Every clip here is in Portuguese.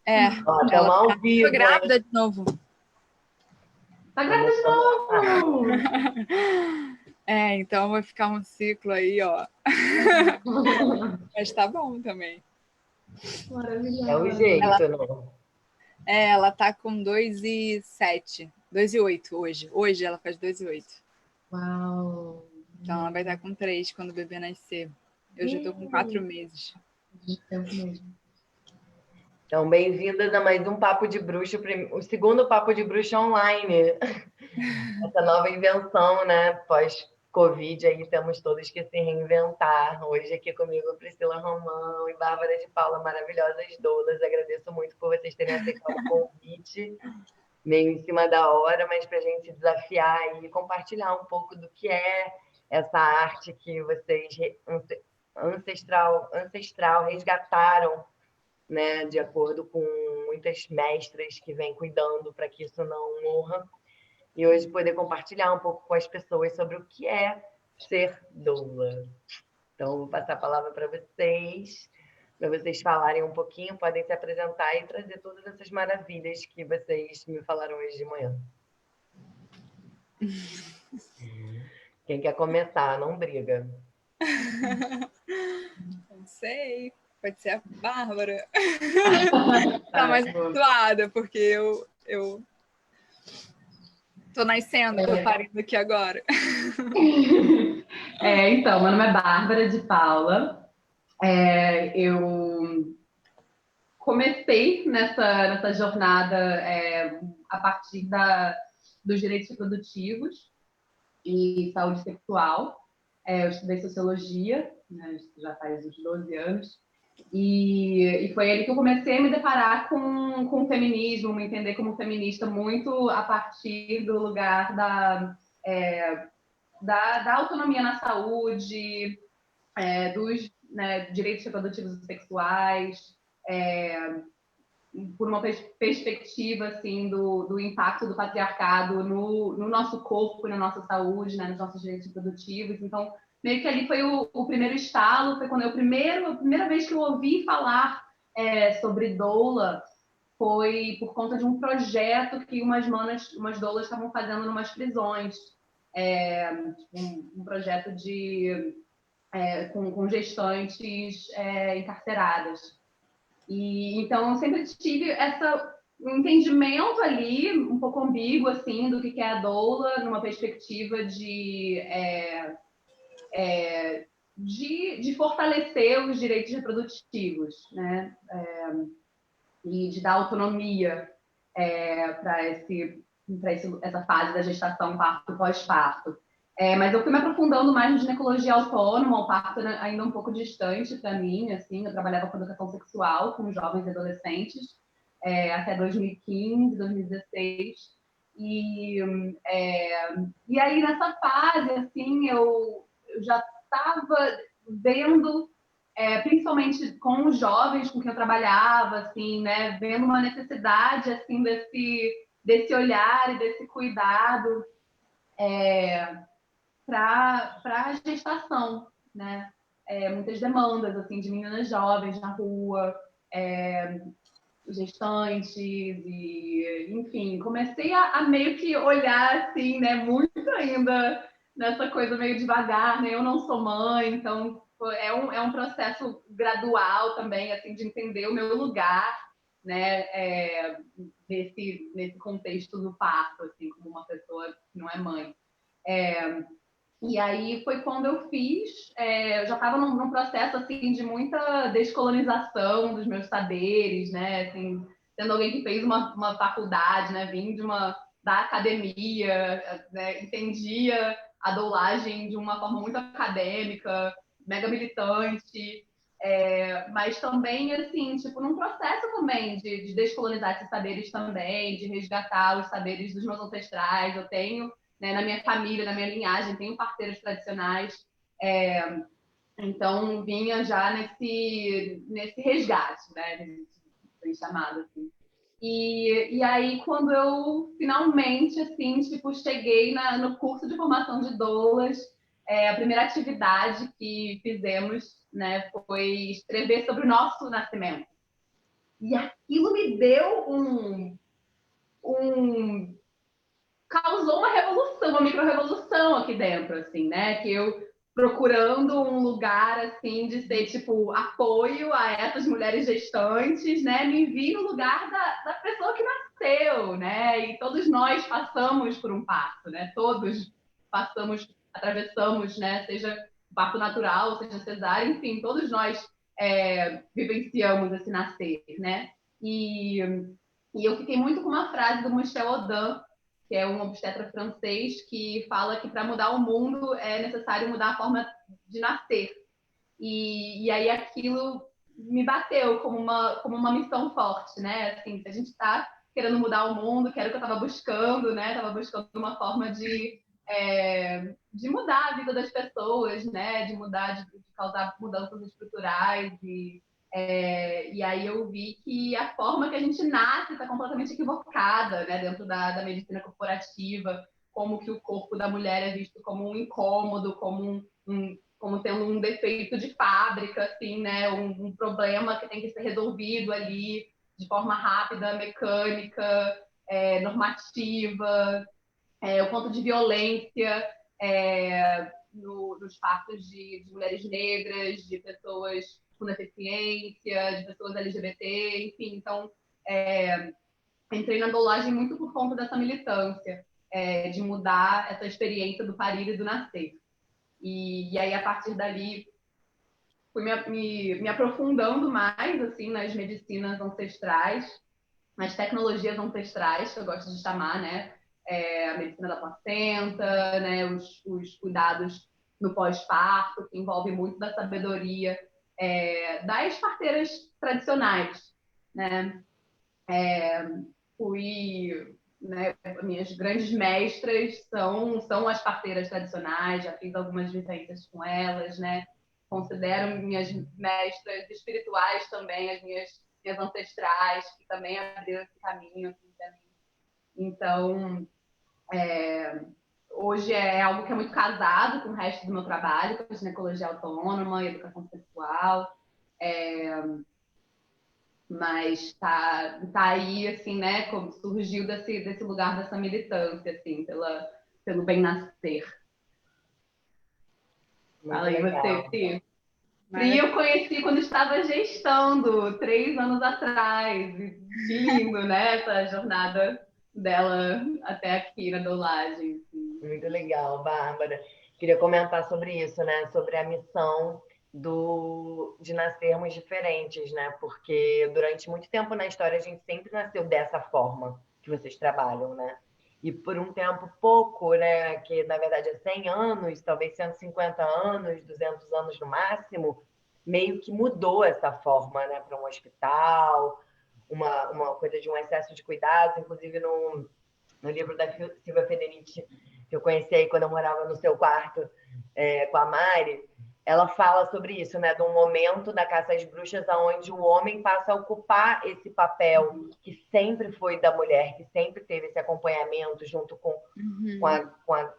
É, Ó, estamos ela ao tá vivo, grávida de novo. Tá grávida de novo! É, então vai ficar um ciclo aí, ó. Mas tá bom também. Maravilhosa. É o jeito, né? Ela tá com 2,7. 2,8 hoje. Hoje ela faz 2,8. Uau! Então ela vai estar com 3 quando o bebê nascer. Eu já tô com 4 meses. De tempo mesmo. Então, bem-vindas a mais um Papo de Bruxa, o segundo Papo de Bruxa online. Essa nova invenção, né? Pós-Covid, aí temos todos que se reinventar. Hoje aqui comigo Priscila Romão e Bárbara de Paula, maravilhosas doulas. Agradeço muito por vocês terem aceitado o convite, meio em cima da hora, mas para a gente se desafiar e compartilhar um pouco do que é essa arte que vocês ancestral resgataram, né, de acordo com muitas mestras que vêm cuidando para que isso não morra. E hoje poder compartilhar um pouco com as pessoas sobre o que é ser doula. Então, vou passar a palavra para vocês falarem um pouquinho, podem se apresentar e trazer todas essas maravilhas que vocês me falaram hoje de manhã. Quem quer começar, não briga. Não sei. Pode ser a Bárbara. Tá mais habituada, porque eu tô nascendo, tô parindo aqui agora. Então, meu nome é Bárbara de Paula. Eu comecei nessa jornada a partir dos direitos reprodutivos e saúde sexual. Eu estudei sociologia, né, já faz uns 12 anos. E foi ali que eu comecei a me deparar com o feminismo, me entender como feminista muito a partir do lugar da autonomia na saúde, dos, né, direitos reprodutivos e sexuais, por uma perspectiva assim, do impacto do patriarcado no nosso corpo, na nossa saúde, né, nos nossos direitos reprodutivos. Então, meio que ali foi o primeiro estalo, foi quando a primeira vez que eu ouvi falar sobre doula foi por conta de um projeto que umas doulas estavam fazendo em umas prisões, um projeto com gestantes encarceradas. E então eu sempre tive um entendimento ali um pouco ambíguo assim do que é a doula numa perspectiva de fortalecer os direitos reprodutivos, né? E de dar autonomia para essa fase da gestação, parto, pós-parto. Mas eu fui me aprofundando mais na ginecologia autônoma, o parto era ainda um pouco distante para mim, assim, eu trabalhava com educação sexual com jovens e adolescentes até 2015, 2016. E aí, nessa fase, assim, eu já estava vendo, principalmente com os jovens com quem eu trabalhava, assim, né, vendo uma necessidade, assim, desse olhar e desse cuidado para a gestação, né? Muitas demandas, assim, de meninas jovens na rua, gestantes e, enfim, comecei a meio que olhar, assim, né, muito ainda nessa coisa meio devagar, né? Eu não sou mãe, então é um processo gradual também, assim, de entender o meu lugar, né, nesse contexto do parto, assim, como uma pessoa que não é mãe. E aí foi quando eu fiz, eu já estava num processo assim de muita descolonização dos meus saberes, né? Assim, sendo alguém que fez uma faculdade, né? Vim da academia, né? Entendia a doulagem de uma forma muito acadêmica, mega militante, mas também assim, tipo, num processo também de descolonizar esses saberes também, de resgatar os saberes dos meus ancestrais. Eu tenho, né, na minha família, na minha linhagem, tenho parteiros tradicionais, então vinha já nesse resgate, né, foi chamado assim. E aí, quando eu finalmente, assim, tipo, cheguei no curso de formação de doulas, a primeira atividade que fizemos, né, foi escrever sobre o nosso nascimento. E aquilo me deu causou uma revolução, uma micro-revolução aqui dentro, assim, né? Que eu procurando um lugar, assim, de ser, tipo, apoio a essas mulheres gestantes, né? Me vi no lugar da pessoa que nasceu, né? E todos nós passamos por um parto, né? Todos atravessamos, né? Seja parto natural, seja cesárea, enfim, todos nós vivenciamos esse nascer, né? E eu fiquei muito com uma frase do Michel Audin, que é um obstetra francês, que fala que para mudar o mundo é necessário mudar a forma de nascer. E aí aquilo me bateu como uma missão forte, né? Assim, a gente está querendo mudar o mundo, que era o que eu estava buscando, né? Estava buscando uma forma de mudar a vida das pessoas, né? De causar mudanças estruturais e aí eu vi que a forma que a gente nasce está completamente equivocada, né? Dentro da medicina corporativa, como que o corpo da mulher é visto como um incômodo, como tendo um defeito de fábrica, assim, né? Um problema que tem que ser resolvido ali de forma rápida, mecânica, normativa, o quanto de violência nos partos de mulheres negras, de pessoas com deficiência, de pessoas LGBT, enfim. Então, entrei na doulagem muito por conta dessa militância, de mudar essa experiência do parir e do nascer. E aí, a partir dali, fui me aprofundando mais assim nas medicinas ancestrais, nas tecnologias ancestrais, que eu gosto de chamar, né? A medicina da placenta, né? Os cuidados no pós-parto, que envolve muito da sabedoria das parteiras tradicionais, né? Né, minhas grandes mestras são as parteiras tradicionais, já fiz algumas vivências com elas, né? Considero minhas mestras espirituais também, as minhas ancestrais, que também abriram esse caminho assim, para mim. Então, hoje é algo que é muito casado com o resto do meu trabalho, com a ginecologia autônoma, educação sexual, mas tá aí, assim, né, como surgiu desse lugar dessa militância, assim, pelo bem nascer. Muito Fala aí legal. você, Pri. Pri eu conheci quando estava gestando, 3 anos atrás. Que lindo, né, essa jornada dela até aqui na doulagem. Assim. Muito legal, Bárbara. Queria comentar sobre isso, né? Sobre a missão de nascermos diferentes, né? Porque durante muito tempo na história a gente sempre nasceu dessa forma que vocês trabalham, né? E por um tempo pouco, né? Que na verdade é 100 anos, talvez 150 anos, 200 anos no máximo, meio que mudou essa forma, né? Para um hospital, uma coisa de um excesso de cuidados, inclusive no livro da Silvia Federici, que eu conheci aí quando eu morava no seu quarto com a Mari, ela fala sobre isso, né? De um momento da caça às bruxas onde o homem passa a ocupar esse papel que sempre foi da mulher, que sempre teve esse acompanhamento junto com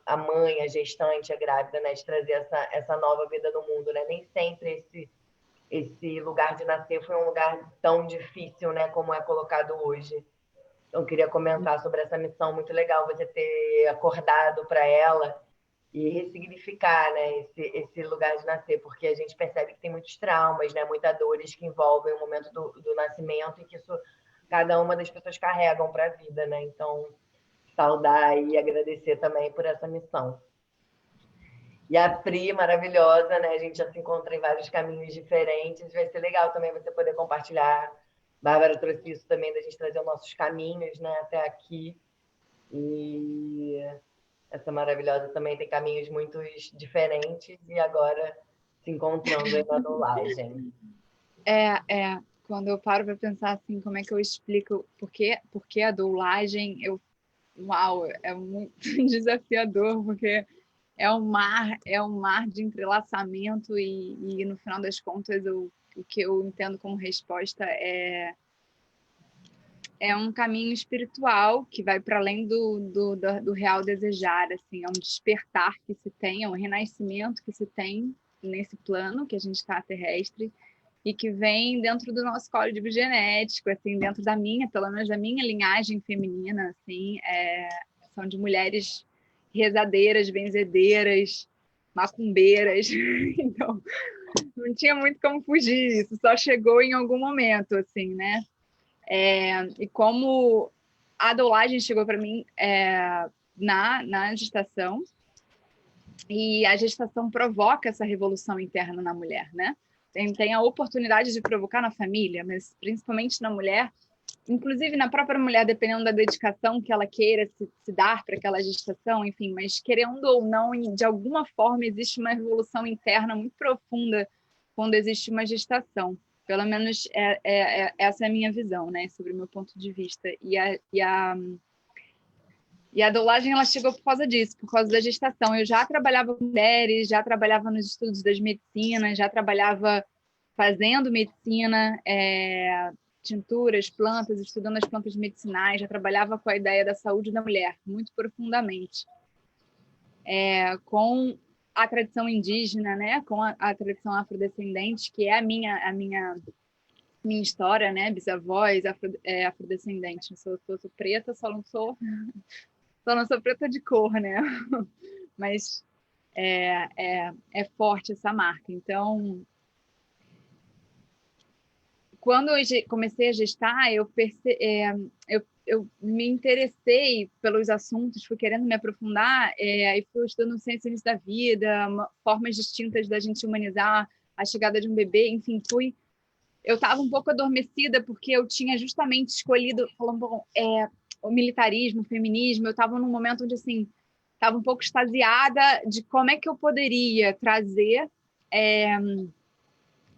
a mãe, a gestante, a grávida, né? De trazer essa nova vida no mundo, né? Nem sempre esse lugar de nascer foi um lugar tão difícil, né? Como é colocado hoje. Eu queria comentar sobre essa missão, muito legal você ter acordado para ela e ressignificar, né, esse lugar de nascer, porque a gente percebe que tem muitos traumas, né, muitas dores que envolvem o momento do nascimento e que isso cada uma das pessoas carregam para a vida, né? Então, saudar e agradecer também por essa missão. E a Pri, maravilhosa, né? A gente já se encontra em vários caminhos diferentes. Vai ser legal também você poder compartilhar. Bárbara trouxe isso também, da gente trazer os nossos caminhos, né, até aqui. E essa maravilhosa também tem caminhos muito diferentes e agora se encontrando aí na doulagem. Quando eu paro para pensar assim, como é que eu explico por que a doulagem, uau, é muito desafiador, porque é um mar de entrelaçamento e no final das contas o que eu entendo como resposta é um caminho espiritual que vai para além do real desejar, assim, é um despertar que se tem, é um renascimento que se tem nesse plano que a gente está terrestre, e que vem dentro do nosso código genético, assim, dentro da minha, pelo menos da minha linhagem feminina, assim, são de mulheres rezadeiras, benzedeiras, macumbeiras, então não tinha muito como fugir, isso só chegou em algum momento, assim, né? E como a doulagem chegou para mim na gestação, e a gestação provoca essa revolução interna na mulher, né? Tem a oportunidade de provocar na família, mas principalmente na mulher, inclusive na própria mulher, dependendo da dedicação que ela queira se dar para aquela gestação, enfim, mas querendo ou não, de alguma forma existe uma revolução interna muito profunda quando existe uma gestação. Pelo menos essa é a minha visão, né, sobre o meu ponto de vista. E a doulagem ela chegou por causa disso, por causa da gestação. Eu já trabalhava com mulheres, já trabalhava nos estudos das medicinas, já trabalhava fazendo medicina, tinturas, plantas, estudando as plantas medicinais, já trabalhava com a ideia da saúde da mulher, muito profundamente. Com a tradição indígena, né? Com a tradição afrodescendente, que é a minha história, né? Bisavós afrodescendente. Sou preta, só não sou preta de cor, né? Mas é forte essa marca. Então, quando eu comecei a gestar, eu me interessei pelos assuntos, fui querendo me aprofundar, e fui estudando ciências da vida, formas distintas da gente humanizar a chegada de um bebê, enfim, eu estava um pouco adormecida, porque eu tinha justamente escolhido, falando, bom, o militarismo, o feminismo, eu estava num momento onde, assim, estava um pouco extasiada de como é que eu poderia trazer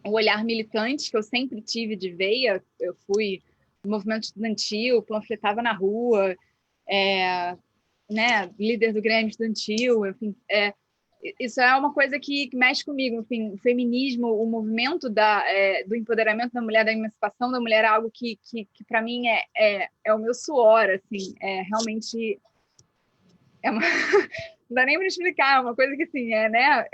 o olhar militante que eu sempre tive de veia. Eu fui no movimento estudantil, panfletava na rua, né, líder do Grêmio Estudantil, enfim, isso é uma coisa que mexe comigo. Enfim, o feminismo, o movimento do empoderamento da mulher, da emancipação da mulher, é algo que para mim é o meu suor, assim, realmente não dá nem para explicar, é uma coisa que assim, né,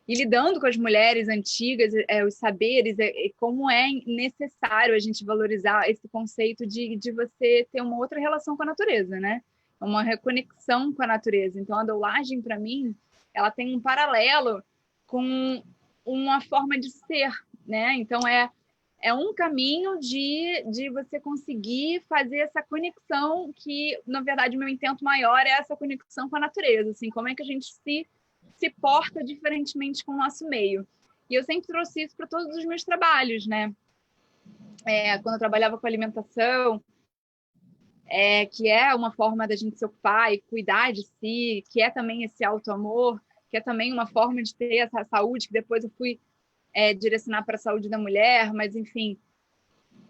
e lidando com as mulheres antigas, os saberes, como é necessário a gente valorizar esse conceito de você ter uma outra relação com a natureza, né? Uma reconexão com a natureza. Então, a doulagem, para mim, ela tem um paralelo com uma forma de ser, né? Então, é um caminho de você conseguir fazer essa conexão que, na verdade, o meu intento maior é essa conexão com a natureza, assim, como é que a gente se porta diferentemente com o nosso meio. E eu sempre trouxe isso para todos os meus trabalhos, né? Quando eu trabalhava com alimentação, que é uma forma da gente se ocupar e cuidar de si, que é também esse auto-amor, que é também uma forma de ter essa saúde, que depois eu fui direcionar para a saúde da mulher, mas, enfim,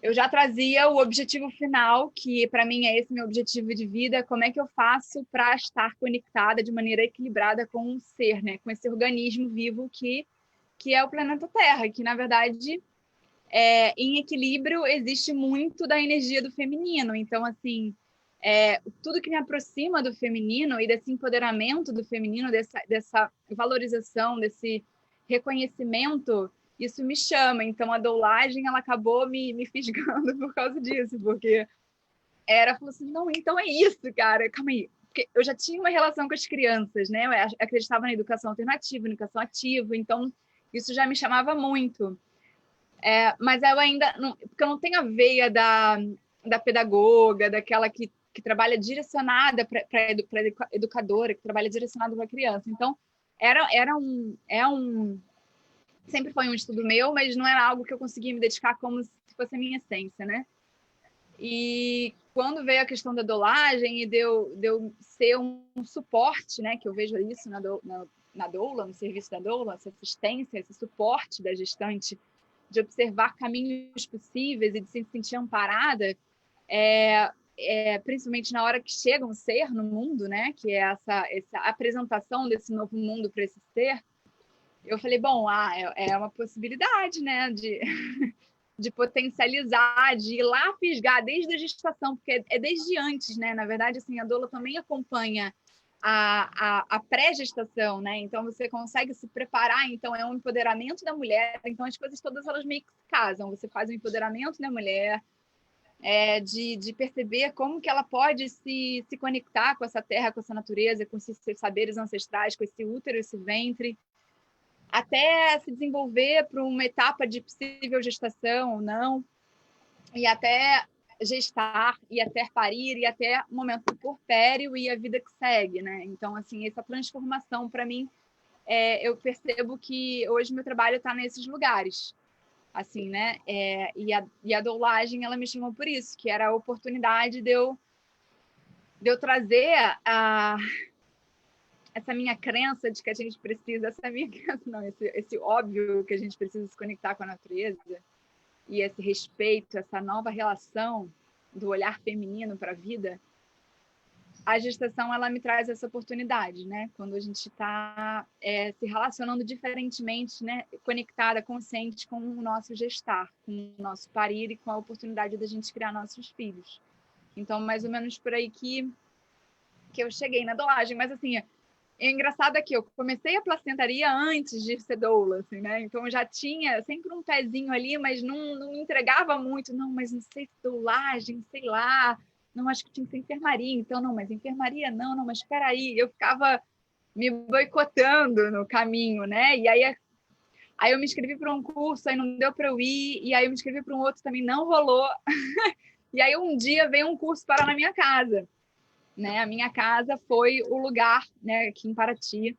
eu já trazia o objetivo final, que para mim é esse meu objetivo de vida, como é que eu faço para estar conectada de maneira equilibrada com o ser, né? Com esse organismo vivo que é o planeta Terra, que, na verdade, em equilíbrio existe muito da energia do feminino. Então, assim, tudo que me aproxima do feminino e desse empoderamento do feminino, dessa valorização, desse reconhecimento, isso me chama. Então, a doulagem, ela acabou me fisgando por causa disso, porque falou assim, não, então é isso, cara, calma aí. Porque eu já tinha uma relação com as crianças, né? Eu acreditava na educação alternativa, na educação ativa, então isso já me chamava muito. Mas eu ainda não, porque eu não tenho a veia da pedagoga, daquela que trabalha direcionada para educadora, que trabalha direcionada para a criança. Então, sempre foi um estudo meu, mas não era algo que eu conseguia me dedicar como se fosse a minha essência, né? E quando veio a questão da doulagem e de eu ser um suporte, né? Que eu vejo isso na doula, no serviço da doula, essa assistência, esse suporte da gestante, de observar caminhos possíveis e de se sentir amparada, principalmente na hora que chega um ser no mundo, né? Que é essa apresentação desse novo mundo para esse ser. Eu falei, bom, é uma possibilidade, né? De potencializar, de ir lá fisgar desde a gestação, porque é desde antes, né? Na verdade, assim, a doula também acompanha a pré-gestação, né? Então você consegue se preparar, então é um empoderamento da mulher, então as coisas todas elas meio que se casam. Você faz o empoderamento da mulher, de perceber como que ela pode se conectar com essa terra, com essa natureza, com esses saberes ancestrais, com esse útero, esse ventre, até se desenvolver para uma etapa de possível gestação ou não, e até gestar, e até parir, e até o momento do puerpério e a vida que segue, né? Então, assim, essa transformação, para mim, eu percebo que hoje meu trabalho está nesses lugares, assim, né? E a doulagem, ela me chamou por isso, que era a oportunidade de eu trazer essa minha crença de que a gente precisa, essa minha crença, não, esse óbvio que a gente precisa se conectar com a natureza, e esse respeito, essa nova relação do olhar feminino para a vida, a gestação ela me traz essa oportunidade, né? Quando a gente está se relacionando diferentemente, né? Conectada, consciente com o nosso gestar, com o nosso parir e com a oportunidade da gente criar nossos filhos. Então, mais ou menos por aí que eu cheguei na doulagem. Mas, assim, engraçado é que eu comecei a placentaria antes de ser doula, assim, né? Então, eu já tinha sempre um pezinho ali, mas não me entregava muito. Não, mas não sei se doulagem, sei lá. Não, acho que tinha que ser enfermaria. Então, não, mas enfermaria não, mas espera aí. Eu ficava me boicotando no caminho, né? E aí eu me inscrevi para um curso, aí não deu para eu ir. E aí eu me inscrevi para um outro, também não rolou. E aí um dia veio um curso parar na minha casa. Né? A minha casa foi o lugar, né, aqui em Paraty,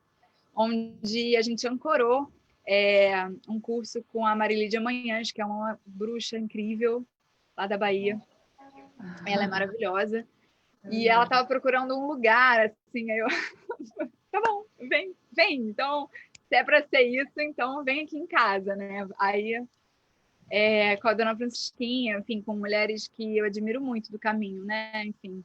onde a gente ancorou um curso com a Marilídia Manhães, que é uma bruxa incrível lá da Bahia. Ela é maravilhosa. E ela estava procurando um lugar, assim, aí eu... tá bom, vem. Então, se é para ser isso, então vem aqui em casa, né? Aí, com a Dona Francisquinha, enfim, com mulheres que eu admiro muito do caminho, né? Enfim,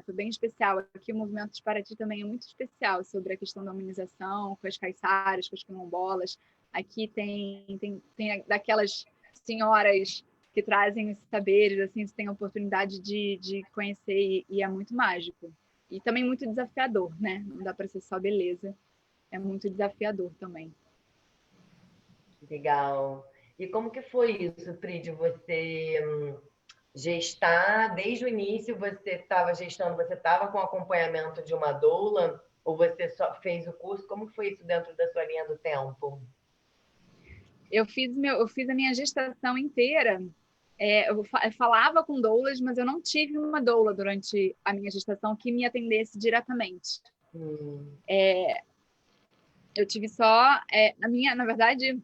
foi bem especial. Aqui o Movimento de Paraty também é muito especial sobre a questão da humanização, com as caiçaras, com as quilombolas. Aqui tem daquelas senhoras que trazem esses saberes, assim, você tem a oportunidade de conhecer e é muito mágico. E também muito desafiador, né? Não dá para ser só beleza. É muito desafiador também. Legal. E como que foi isso, Pri, de você gestar, desde o início você estava gestando, você estava com acompanhamento de uma doula, ou você só fez o curso? Como foi isso dentro da sua linha do tempo? Eu fiz a minha gestação inteira. Eu falava com doulas, mas eu não tive uma doula durante a minha gestação que me atendesse diretamente. Eu tive só na verdade,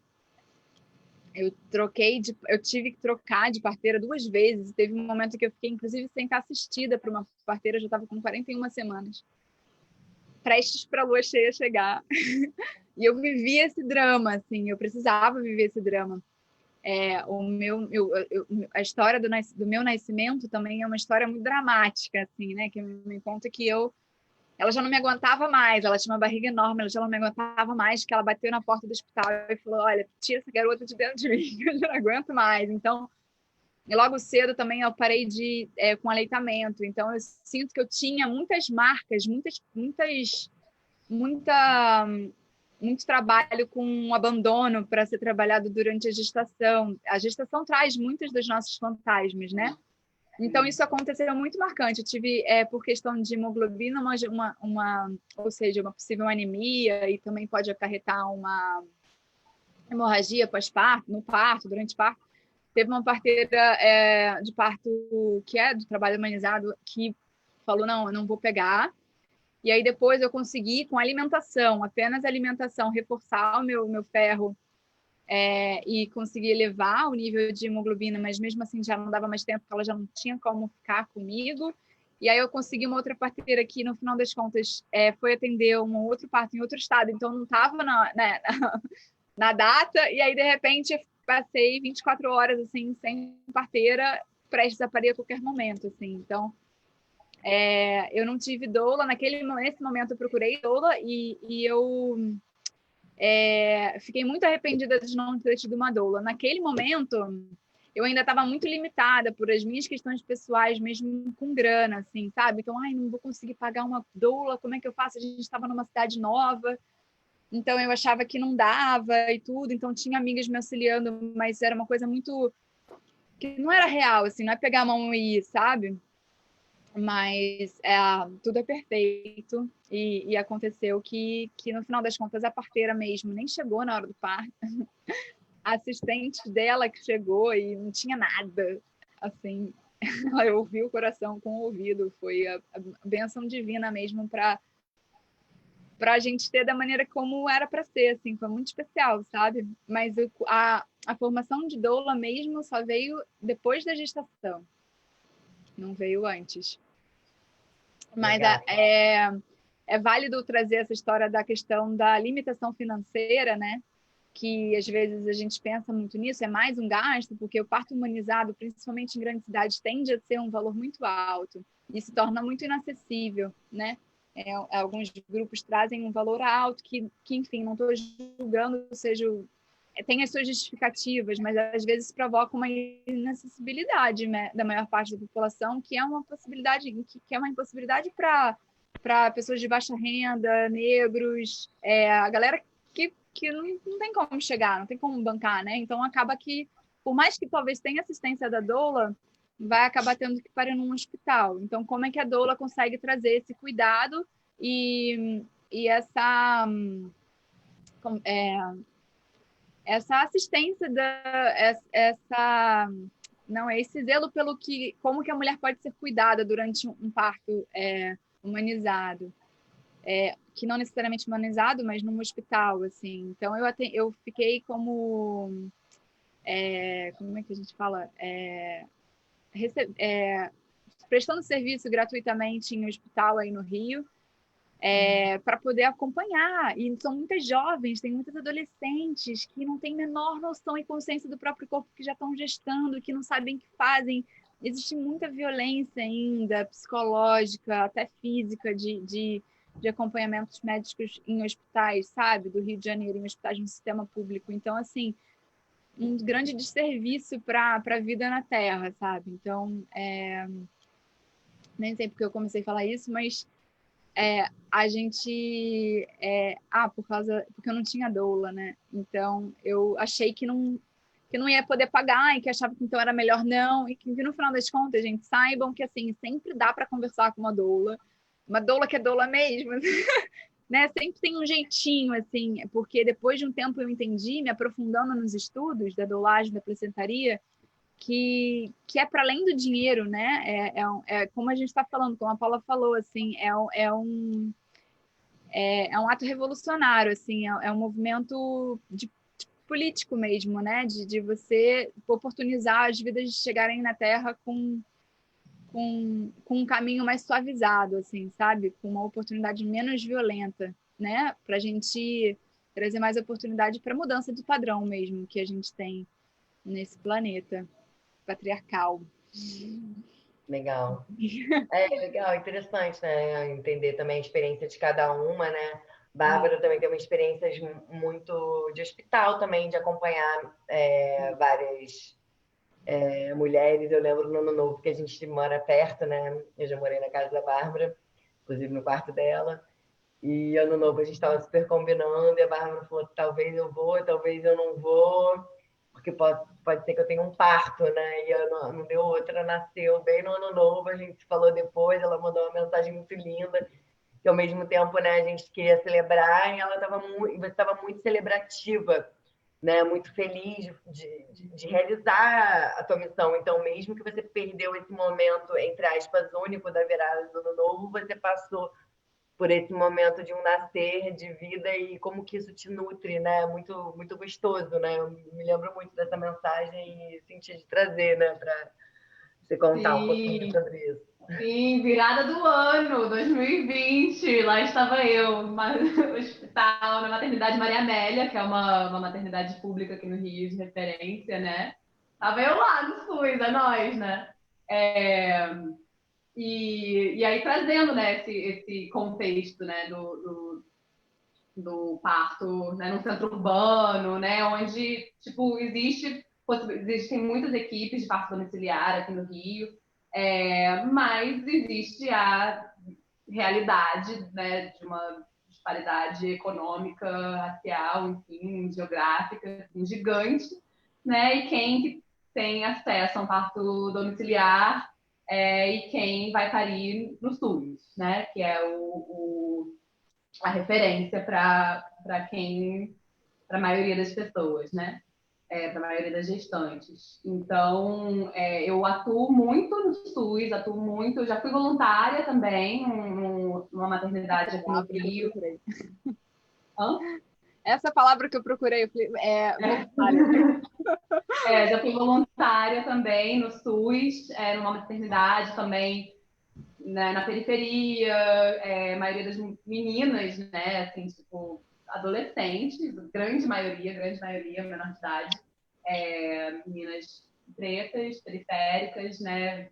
eu tive que trocar de parteira 2 vezes. Teve um momento que eu fiquei, inclusive, sem estar assistida por uma parteira, eu já estava com 41 semanas, prestes para a lua cheia chegar. E eu vivi esse drama, assim, eu precisava viver esse drama. A história do meu nascimento também é uma história muito dramática, assim, né? Que me conta que ela já não me aguentava mais, ela tinha uma barriga enorme, ela já não me aguentava mais, que ela bateu na porta do hospital e falou: olha, tira essa garota de dentro de mim, eu já não aguento mais. Então, e logo cedo também eu parei com aleitamento, então eu sinto que eu tinha muitas marcas, muito trabalho com abandono para ser trabalhado durante a gestação. A gestação traz muitos dos nossos fantasmas, né? Então, isso aconteceu muito marcante. Eu tive, por questão de hemoglobina, ou seja, uma possível anemia, e também pode acarretar uma hemorragia pós-parto, no parto, durante o parto. Teve uma parteira de parto que é do trabalho humanizado que falou, não, eu não vou pegar. E aí depois eu consegui, com alimentação, apenas alimentação, reforçar o meu ferro e conseguir elevar o nível de hemoglobina, mas mesmo assim já não dava mais tempo, porque ela já não tinha como ficar comigo. E aí eu consegui uma outra parteira que, no final das contas, foi atender um outro parto em outro estado, então não estava na data, e aí, de repente, eu passei 24 horas, assim, sem parteira, prestes a parir a qualquer momento, assim. Então, eu não tive doula. Nesse momento, eu procurei doula e eu fiquei muito arrependida de não ter tido uma doula. Naquele momento, eu ainda estava muito limitada por as minhas questões pessoais, mesmo com grana, assim, sabe? Então, ai, não vou conseguir pagar uma doula, como é que eu faço? A gente estava numa cidade nova, então eu achava que não dava e tudo, então tinha amigas me auxiliando, mas era uma coisa muito... que não era real, assim, não é pegar a mão e ir, sabe? Mas tudo é perfeito e aconteceu que no final das contas a parteira mesmo nem chegou na hora do parto. A assistente dela que chegou e não tinha nada, assim, ela ouviu o coração com o ouvido, foi a bênção divina mesmo para a gente ter da maneira como era para ser, assim, foi muito especial, sabe? Mas a formação de doula mesmo só veio depois da gestação, não veio antes. Mas é válido trazer essa história da questão da limitação financeira, né? Que às vezes a gente pensa muito nisso, é mais um gasto, porque o parto humanizado, principalmente em grandes cidades, tende a ser um valor muito alto e se torna muito inacessível, né? Alguns grupos trazem um valor alto que enfim, não estou julgando, tem as suas justificativas, mas às vezes provoca uma inacessibilidade, né, da maior parte da população, que é uma possibilidade, que é uma impossibilidade para pessoas de baixa renda, negros, a galera que não tem como chegar, não tem como bancar, né? Então acaba que, por mais que talvez tenha assistência da doula, vai acabar tendo que parar num hospital. Então, como é que a doula consegue trazer esse cuidado e essa assistência esse zelo pelo como que a mulher pode ser cuidada durante um parto humanizado, que não necessariamente humanizado, mas num hospital, assim. Então eu fiquei como é que a gente fala, prestando serviço gratuitamente em um hospital aí no Rio, para poder acompanhar. E são muitas jovens, tem muitas adolescentes que não têm menor noção e consciência do próprio corpo, que já estão gestando, que não sabem o que fazem. Existe muita violência ainda, psicológica, até física, de acompanhamentos médicos em hospitais, sabe? Do Rio de Janeiro, em hospitais no sistema público. Então, assim, um grande desserviço para a vida na Terra, sabe? Então, nem sei porque eu comecei a falar isso, mas a gente... porque eu não tinha doula, né? Então, eu achei que não ia poder pagar e que achava que então era melhor não. E que no final das contas, gente, saibam que assim, sempre dá para conversar com uma doula que é doula mesmo, né? Sempre tem um jeitinho, assim, porque depois de um tempo eu entendi, me aprofundando nos estudos da doulagem, da placentaria, que é para além do dinheiro, né? Como a gente está falando, como a Paula falou, assim, é um ato revolucionário, assim, é um movimento político mesmo, né? De você oportunizar as vidas de chegarem na Terra com um caminho mais suavizado, assim, sabe? Com uma oportunidade menos violenta, né? Para a gente trazer mais oportunidade para a mudança de padrão mesmo que a gente tem nesse planeta patriarcal. Legal. Legal, interessante, né? Entender também a experiência de cada uma, né? Bárbara também tem uma experiência muito de hospital também, de acompanhar várias mulheres. Eu lembro no Ano Novo que a gente mora perto, né? Eu já morei na casa da Bárbara, inclusive no quarto dela. E Ano Novo a gente estava super combinando e a Bárbara falou, talvez eu vou, talvez eu não vou, porque pode ser que eu tenha um parto, né? E não deu outra, nasceu bem no Ano Novo, a gente se falou depois, ela mandou uma mensagem muito linda, que ao mesmo tempo, né, a gente queria celebrar e ela estava muito celebrativa, né? Muito feliz de realizar a tua missão. Então, mesmo que você perdeu esse momento, entre aspas, único da virada do Ano Novo, você passou por esse momento de um nascer, de vida e como que isso te nutre, né? Muito, muito gostoso, né? Eu me lembro muito dessa mensagem e senti de trazer, né? Para você contar um pouquinho sobre isso. Sim, virada do ano, 2020, lá estava eu, no hospital, na maternidade Maria Amélia, que é uma maternidade pública aqui no Rio de referência, né? Tava eu lá no SUS, é nós, né? E aí trazendo, né, esse contexto, né, do parto, né, no centro urbano, né, onde, tipo, existe existem muitas equipes de parto domiciliar aqui no Rio, mas existe a realidade, né, de uma disparidade econômica, racial, enfim, geográfica, assim, gigante, né? E quem tem acesso a um parto domiciliar e quem vai parir no SUS, né? Que é a referência para a maioria das pessoas, né? Para a maioria das gestantes. Então, eu atuo muito no SUS, já fui voluntária também numa maternidade aqui no Rio. Essa palavra que eu procurei, eu falei, voluntária. Já fui voluntária também no SUS, numa maternidade também, né, na periferia, a maioria das meninas, né, assim, tipo, adolescentes, grande maioria, menor de idade, meninas pretas, periféricas, né,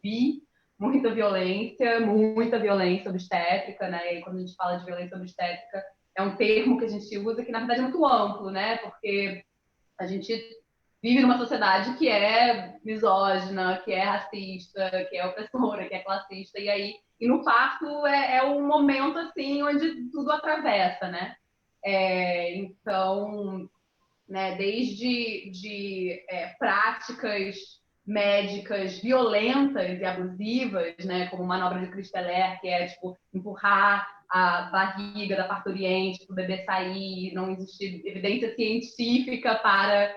vi muita violência obstétrica, né, e quando a gente fala de violência obstétrica, é um termo que a gente usa que, na verdade, é muito amplo, né, porque a gente vive numa sociedade que é misógina, que é racista, que é opressora, que é classista, e no parto é um momento, assim, onde tudo atravessa, né? Então, né, desde práticas médicas violentas e abusivas, né, como manobra de Christeler, que é, tipo, empurrar a barriga da parturiente para o bebê sair, não existe evidência científica para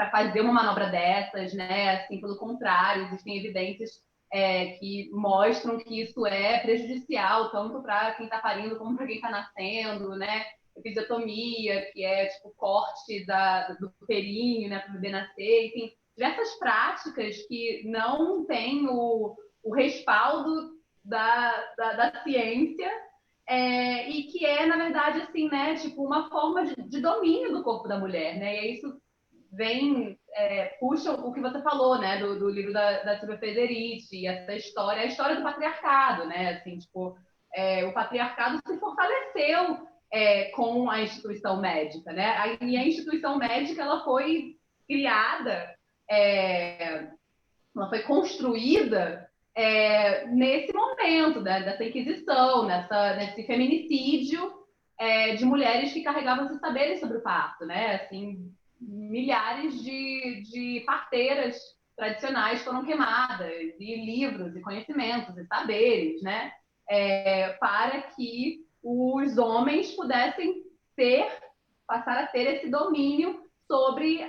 fazer uma manobra dessas, né? Assim, pelo contrário, existem evidências que mostram que isso é prejudicial tanto para quem está parindo como para quem está nascendo, né? Episiotomia, que é tipo corte do períneo, né, para o bebê nascer, enfim, diversas práticas que não têm o respaldo da ciência, e que na verdade, assim, né, tipo, uma forma de domínio do corpo da mulher, né? E aí isso vem, puxa o que você falou, né, do livro da Silvia Federici, essa história, a história do patriarcado, né? Assim, tipo, o patriarcado se fortaleceu com a instituição médica, né? E a instituição médica, ela foi criada, ela foi construída nesse momento, né, dessa inquisição, nesse feminicídio de mulheres que carregavam esses saberes sobre o parto, né? Assim, milhares de parteiras tradicionais foram queimadas, e livros, e conhecimentos, e saberes, né? Para que os homens pudessem passar a ter esse domínio sobre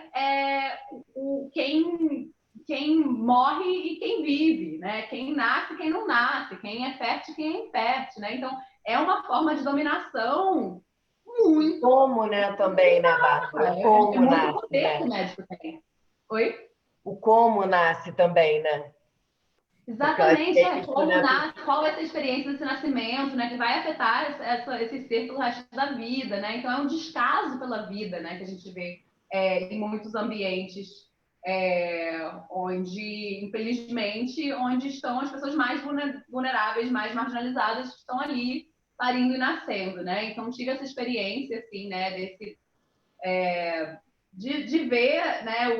quem morre e quem vive, né? Quem nasce e quem não nasce, quem é fértil e quem é infértil, né? Então, é uma forma de dominação muito... Como, né, também, né, Bárbara? Como muito nasce, poder né? que o médico tem. Oi? O como nasce também, né? Exatamente, Isso, né? qual vai ser a experiência desse nascimento, né? Que vai afetar esse ser pelo resto da vida, né? Então, é um descaso pela vida, né? Que a gente vê em muitos ambientes onde, infelizmente, onde estão as pessoas mais vulneráveis, mais marginalizadas, que estão ali parindo e nascendo, né? Então, tive essa experiência, assim, né? De ver, né,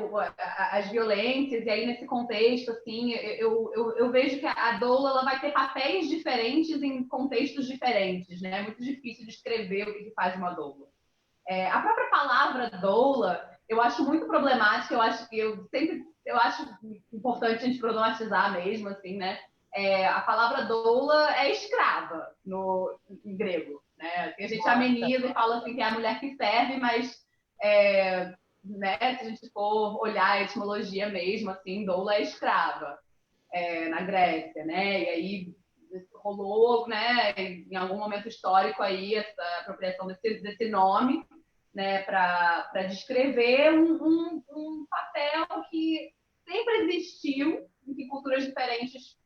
as violências, e aí nesse contexto, assim, eu vejo que a doula ela vai ter papéis diferentes em contextos diferentes, né? É muito difícil descrever o que faz uma doula. A própria palavra doula, eu acho muito problemática, eu acho importante a gente problematizar mesmo, assim, né? A palavra doula é escrava em grego, né? A gente ameniza e fala assim que é a mulher que serve, mas né, se a gente for olhar a etimologia mesmo, assim, doula é escrava na Grécia, né? E aí rolou, né, em algum momento histórico aí essa apropriação desse nome, né, para descrever um papel que sempre existiu, em que culturas diferentes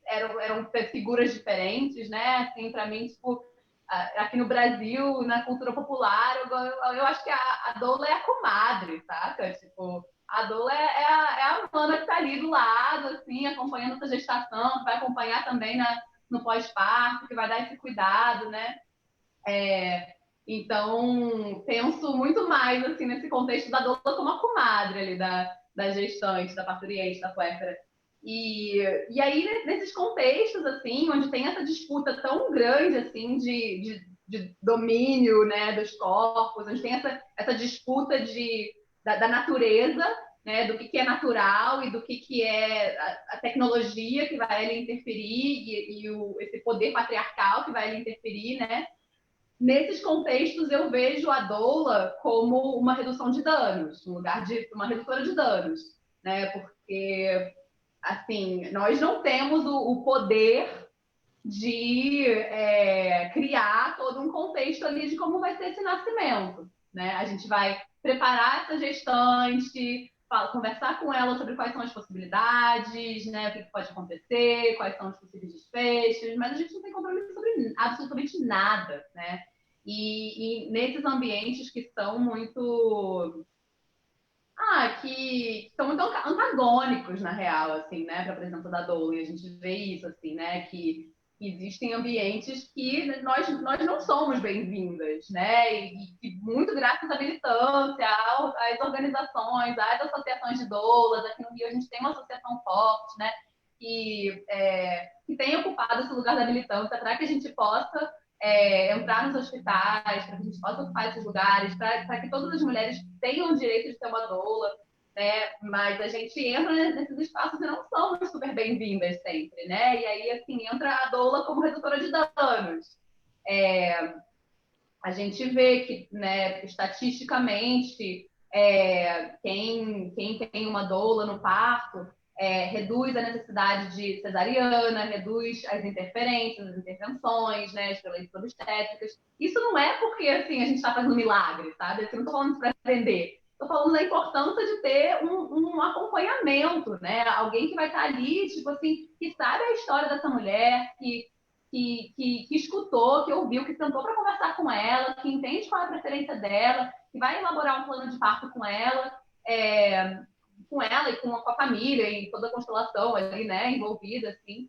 eram figuras diferentes, né? Assim, para mim, tipo, aqui no Brasil, na cultura popular, eu acho que a doula é a comadre, saca? Tipo, a doula é a mana que tá ali do lado, assim, acompanhando essa gestação, que vai acompanhar também no pós-parto, que vai dar esse cuidado, né? Então, penso muito mais assim nesse contexto da doula como a comadre ali da gestante, da parturiente, da puérpera. E aí, nesses contextos, assim, onde tem essa disputa tão grande, assim, de domínio, né, dos corpos, onde tem essa disputa da natureza, né, do que é natural e do que é a tecnologia que vai ali interferir e esse poder patriarcal que vai ali interferir, né? Nesses contextos, eu vejo a doula como uma redução de danos, um lugar de uma redutora de danos, né? Porque assim, nós não temos o poder de criar todo um contexto ali de como vai ser esse nascimento, né? A gente vai preparar essa gestante, conversar com ela sobre quais são as possibilidades, né? O que pode acontecer, quais são os possíveis desfechos, mas a gente não tem controle sobre absolutamente nada, né? E nesses ambientes que são muito que são muito antagônicos, na real, assim, né, para a presença da doula. E a gente vê isso, assim, né, que existem ambientes que nós não somos bem-vindas, né, e muito graças à militância, às organizações, às associações de doulas. Aqui no Rio a gente tem uma associação forte, né, que tem ocupado esse lugar da militância para que a gente possa entrar nos hospitais, para que a gente possa ocupar esses lugares, para que todas as mulheres tenham o direito de ter uma doula, né? Mas a gente entra nesses espaços e não somos super bem-vindas sempre, né? E aí, assim, entra a doula como redutora de danos. A gente vê que, né, estatisticamente, quem tem uma doula no parto reduz a necessidade de cesariana, reduz as interferências, as intervenções, né, as violências obstétricas. Isso não é porque assim, a gente está fazendo milagre, sabe? Eu não estou falando isso para vender. Estou falando da importância de ter um acompanhamento, né? Alguém que vai estar ali, tipo assim, que sabe a história dessa mulher, que escutou, que ouviu, que sentou para conversar com ela, que entende qual é a preferência dela, que vai elaborar um plano de parto com ela e com a família e toda a constelação ali, né, envolvida, assim,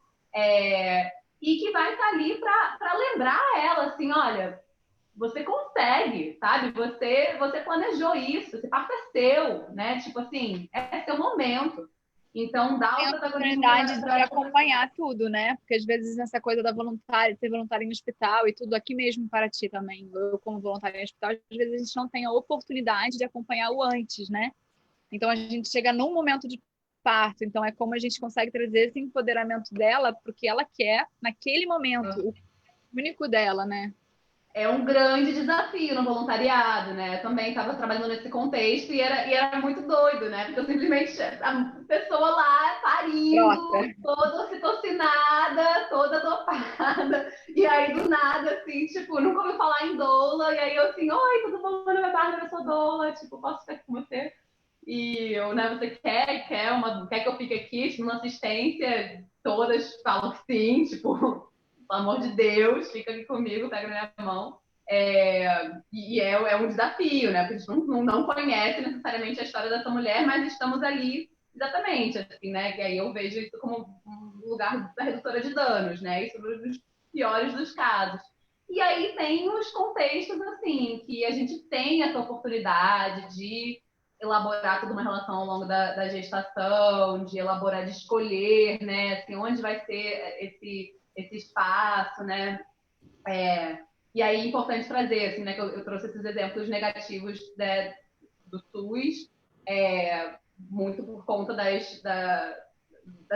e que vai estar ali para lembrar ela, assim, olha, você consegue, sabe? Você planejou isso, esse parto é seu, né? Tipo assim, é seu momento. Então, dá Tem o a protagonismo oportunidade de para acompanhar tudo, né? Porque às vezes essa coisa da voluntária, ser voluntária em hospital e tudo aqui mesmo em Paraty também, eu como voluntária em hospital, às vezes a gente não tem a oportunidade de acompanhar o antes, né? Então a gente chega num momento de parto, então é como a gente consegue trazer esse empoderamento dela porque ela quer naquele momento, o único dela, né? É um grande desafio no voluntariado, né? Eu também estava trabalhando nesse contexto e era muito doido, né? Porque eu simplesmente, a pessoa lá Brota. parindo, toda ocitocinada, toda dopada, e aí do nada, assim, tipo, nunca ouvi falar em doula, e aí eu assim, oi, tudo bom? Meu nome é Bárbara, eu sou doula, tipo, posso ficar com você? E eu, né, você quer que eu fique aqui, tipo, uma assistência? Todas falam que sim, tipo, pelo amor de Deus, fica aqui comigo, pega na minha mão. É um desafio, né? Porque a gente não conhece necessariamente a história dessa mulher, mas estamos ali exatamente, assim, né? E aí eu vejo isso como um lugar da redutora de danos, né? Isso nos piores dos casos. E aí tem os contextos, assim, que a gente tem essa oportunidade de elaborar toda uma relação ao longo da gestação, de elaborar, de escolher, né? Assim, onde vai ser esse espaço, né? E aí é importante trazer, assim, né? Que eu trouxe esses exemplos negativos, né, do SUS, muito por conta das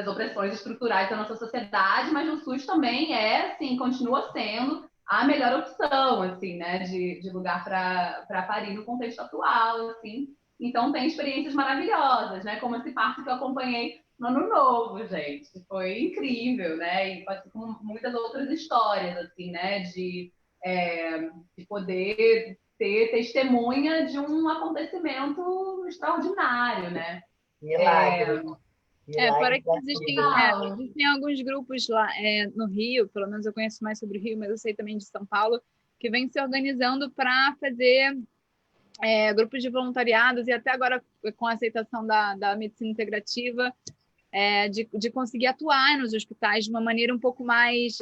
opressões estruturais da nossa sociedade, mas o SUS também assim, continua sendo a melhor opção, assim, né, de lugar para parir no contexto atual, assim. Então tem experiências maravilhosas, né, como esse parto que eu acompanhei no Ano Novo, gente, foi incrível, né, e pode ser com muitas outras histórias, assim, né, de poder ser testemunha de um acontecimento extraordinário, né? Milagre. Fora Milagre que da vida. existem alguns grupos lá no Rio, pelo menos eu conheço mais sobre o Rio, mas eu sei também de São Paulo, que vem se organizando para fazer grupos de voluntariados e até agora com a aceitação da medicina integrativa, de conseguir atuar nos hospitais de uma maneira um pouco mais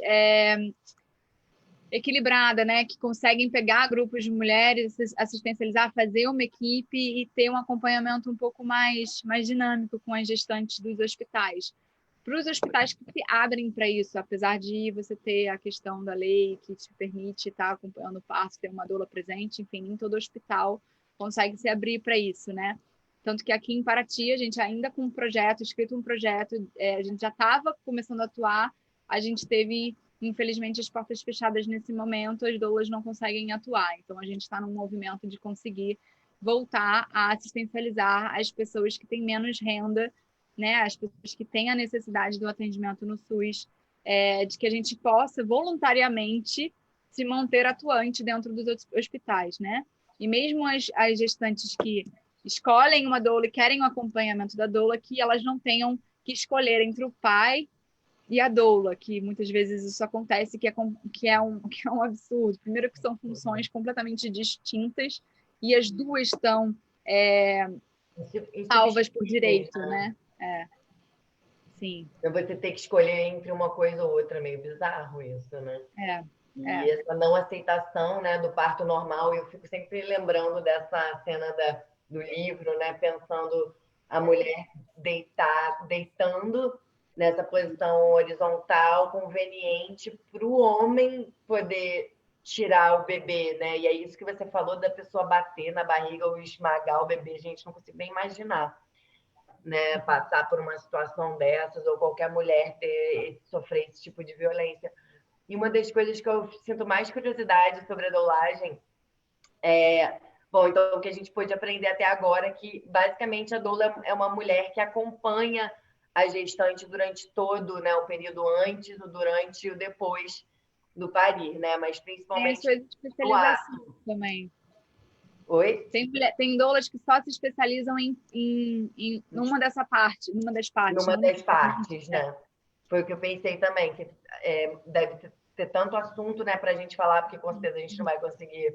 equilibrada, né? Que conseguem pegar grupos de mulheres, assistencializar, fazer uma equipe e ter um acompanhamento um pouco mais dinâmico com as gestantes dos hospitais. Para os hospitais que se abrem para isso, apesar de você ter a questão da lei que te permite estar acompanhando o parto, ter uma doula presente, enfim, nem todo hospital consegue se abrir para isso, né? Tanto que aqui em Paraty, a gente ainda com um projeto, escrito um projeto, a gente já estava começando a atuar, a gente teve, infelizmente, as portas fechadas nesse momento, as doulas não conseguem atuar. Então, a gente está num movimento de conseguir voltar a assistencializar as pessoas que têm menos renda, né, as pessoas que têm a necessidade do atendimento no SUS, de que a gente possa voluntariamente se manter atuante dentro dos hospitais, né? E mesmo as gestantes que escolhem uma doula e querem o acompanhamento da doula, que elas não tenham que escolher entre o pai e a doula, que muitas vezes isso acontece, que é um absurdo. Primeiro que são funções completamente distintas e as duas estão salvas por direito, né? Sim. Então você ter que escolher entre uma coisa ou outra, meio bizarro isso, né? E essa não aceitação, né, do parto normal, eu fico sempre lembrando dessa cena do livro, né, pensando a mulher deitando nessa posição horizontal, conveniente para o homem poder tirar o bebê, né? E é isso que você falou da pessoa bater na barriga ou esmagar o bebê, gente, não consigo nem imaginar, né, passar por uma situação dessas ou qualquer mulher sofrer esse tipo de violência. E uma das coisas que eu sinto mais curiosidade sobre a doulagem bom, então o que a gente pôde aprender até agora é que basicamente a doula é uma mulher que acompanha a gestante durante todo, né, o período antes, o durante e o depois do parir, né? Mas principalmente tem a sua especialização também. Oi? Tem doulas que só se especializam em numa dessa parte, numa das partes. Numa das partes, né? Foi o que eu pensei também, que deve ter tanto assunto, né, para a gente falar, porque com certeza a gente não vai conseguir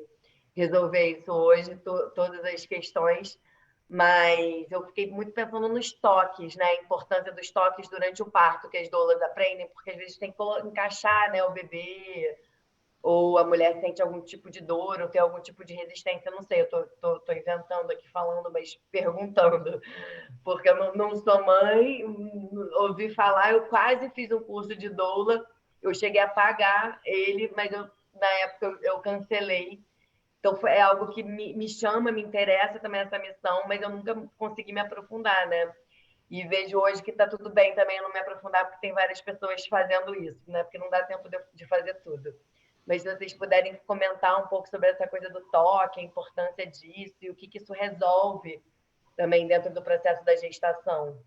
resolver isso hoje, todas as questões, mas eu fiquei muito pensando nos toques, né, a importância dos toques durante o parto que as doulas aprendem, porque às vezes tem que encaixar, né, o bebê, ou a mulher sente algum tipo de dor, ou tem algum tipo de resistência, não sei, eu tô inventando aqui, falando, mas perguntando, porque eu não sou mãe, ouvi falar, eu quase fiz um curso de doula, eu cheguei a pagar ele, mas na época eu cancelei. Então é algo que me chama, me interessa também essa missão, mas eu nunca consegui me aprofundar, né? E vejo hoje que está tudo bem também eu não me aprofundar, porque tem várias pessoas fazendo isso, né? Porque não dá tempo de fazer tudo. Mas se vocês puderem comentar um pouco sobre essa coisa do toque, a importância disso e o que isso resolve também dentro do processo da gestação.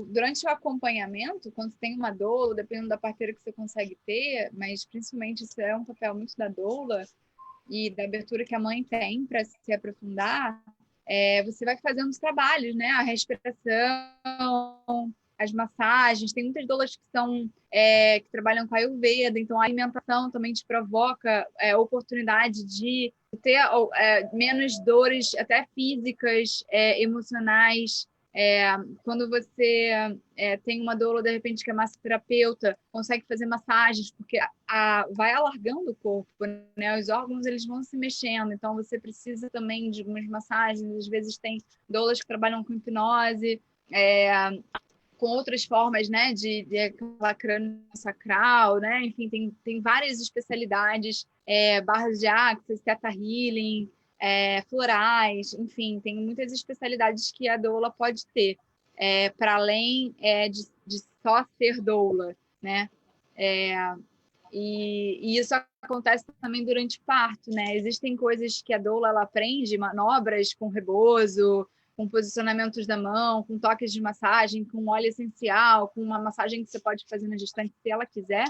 Durante o acompanhamento, quando você tem uma doula, dependendo da parteira que você consegue ter, mas principalmente isso é um papel muito da doula e da abertura que a mãe tem para se aprofundar, você vai fazendo os trabalhos, né? A respiração, as massagens. Tem muitas doulas que trabalham com a Ayurveda, então a alimentação também te provoca oportunidade de ter menos dores, até físicas, emocionais. Quando você tem uma doula, de repente, que é massoterapeuta, consegue fazer massagens, porque vai alargando o corpo, né? Os órgãos eles vão se mexendo, então você precisa também de algumas massagens. Às vezes tem doulas que trabalham com hipnose, com outras formas, né, de crânio sacral, né? Enfim, tem várias especialidades, barras de axis, theta healing, florais, enfim, tem muitas especialidades que a doula pode ter, para além de só ser doula, né? E isso acontece também durante o parto, né? Existem coisas que a doula ela aprende, manobras com rebozo, com posicionamentos da mão, com toques de massagem, com óleo essencial, com uma massagem que você pode fazer na gestante se ela quiser,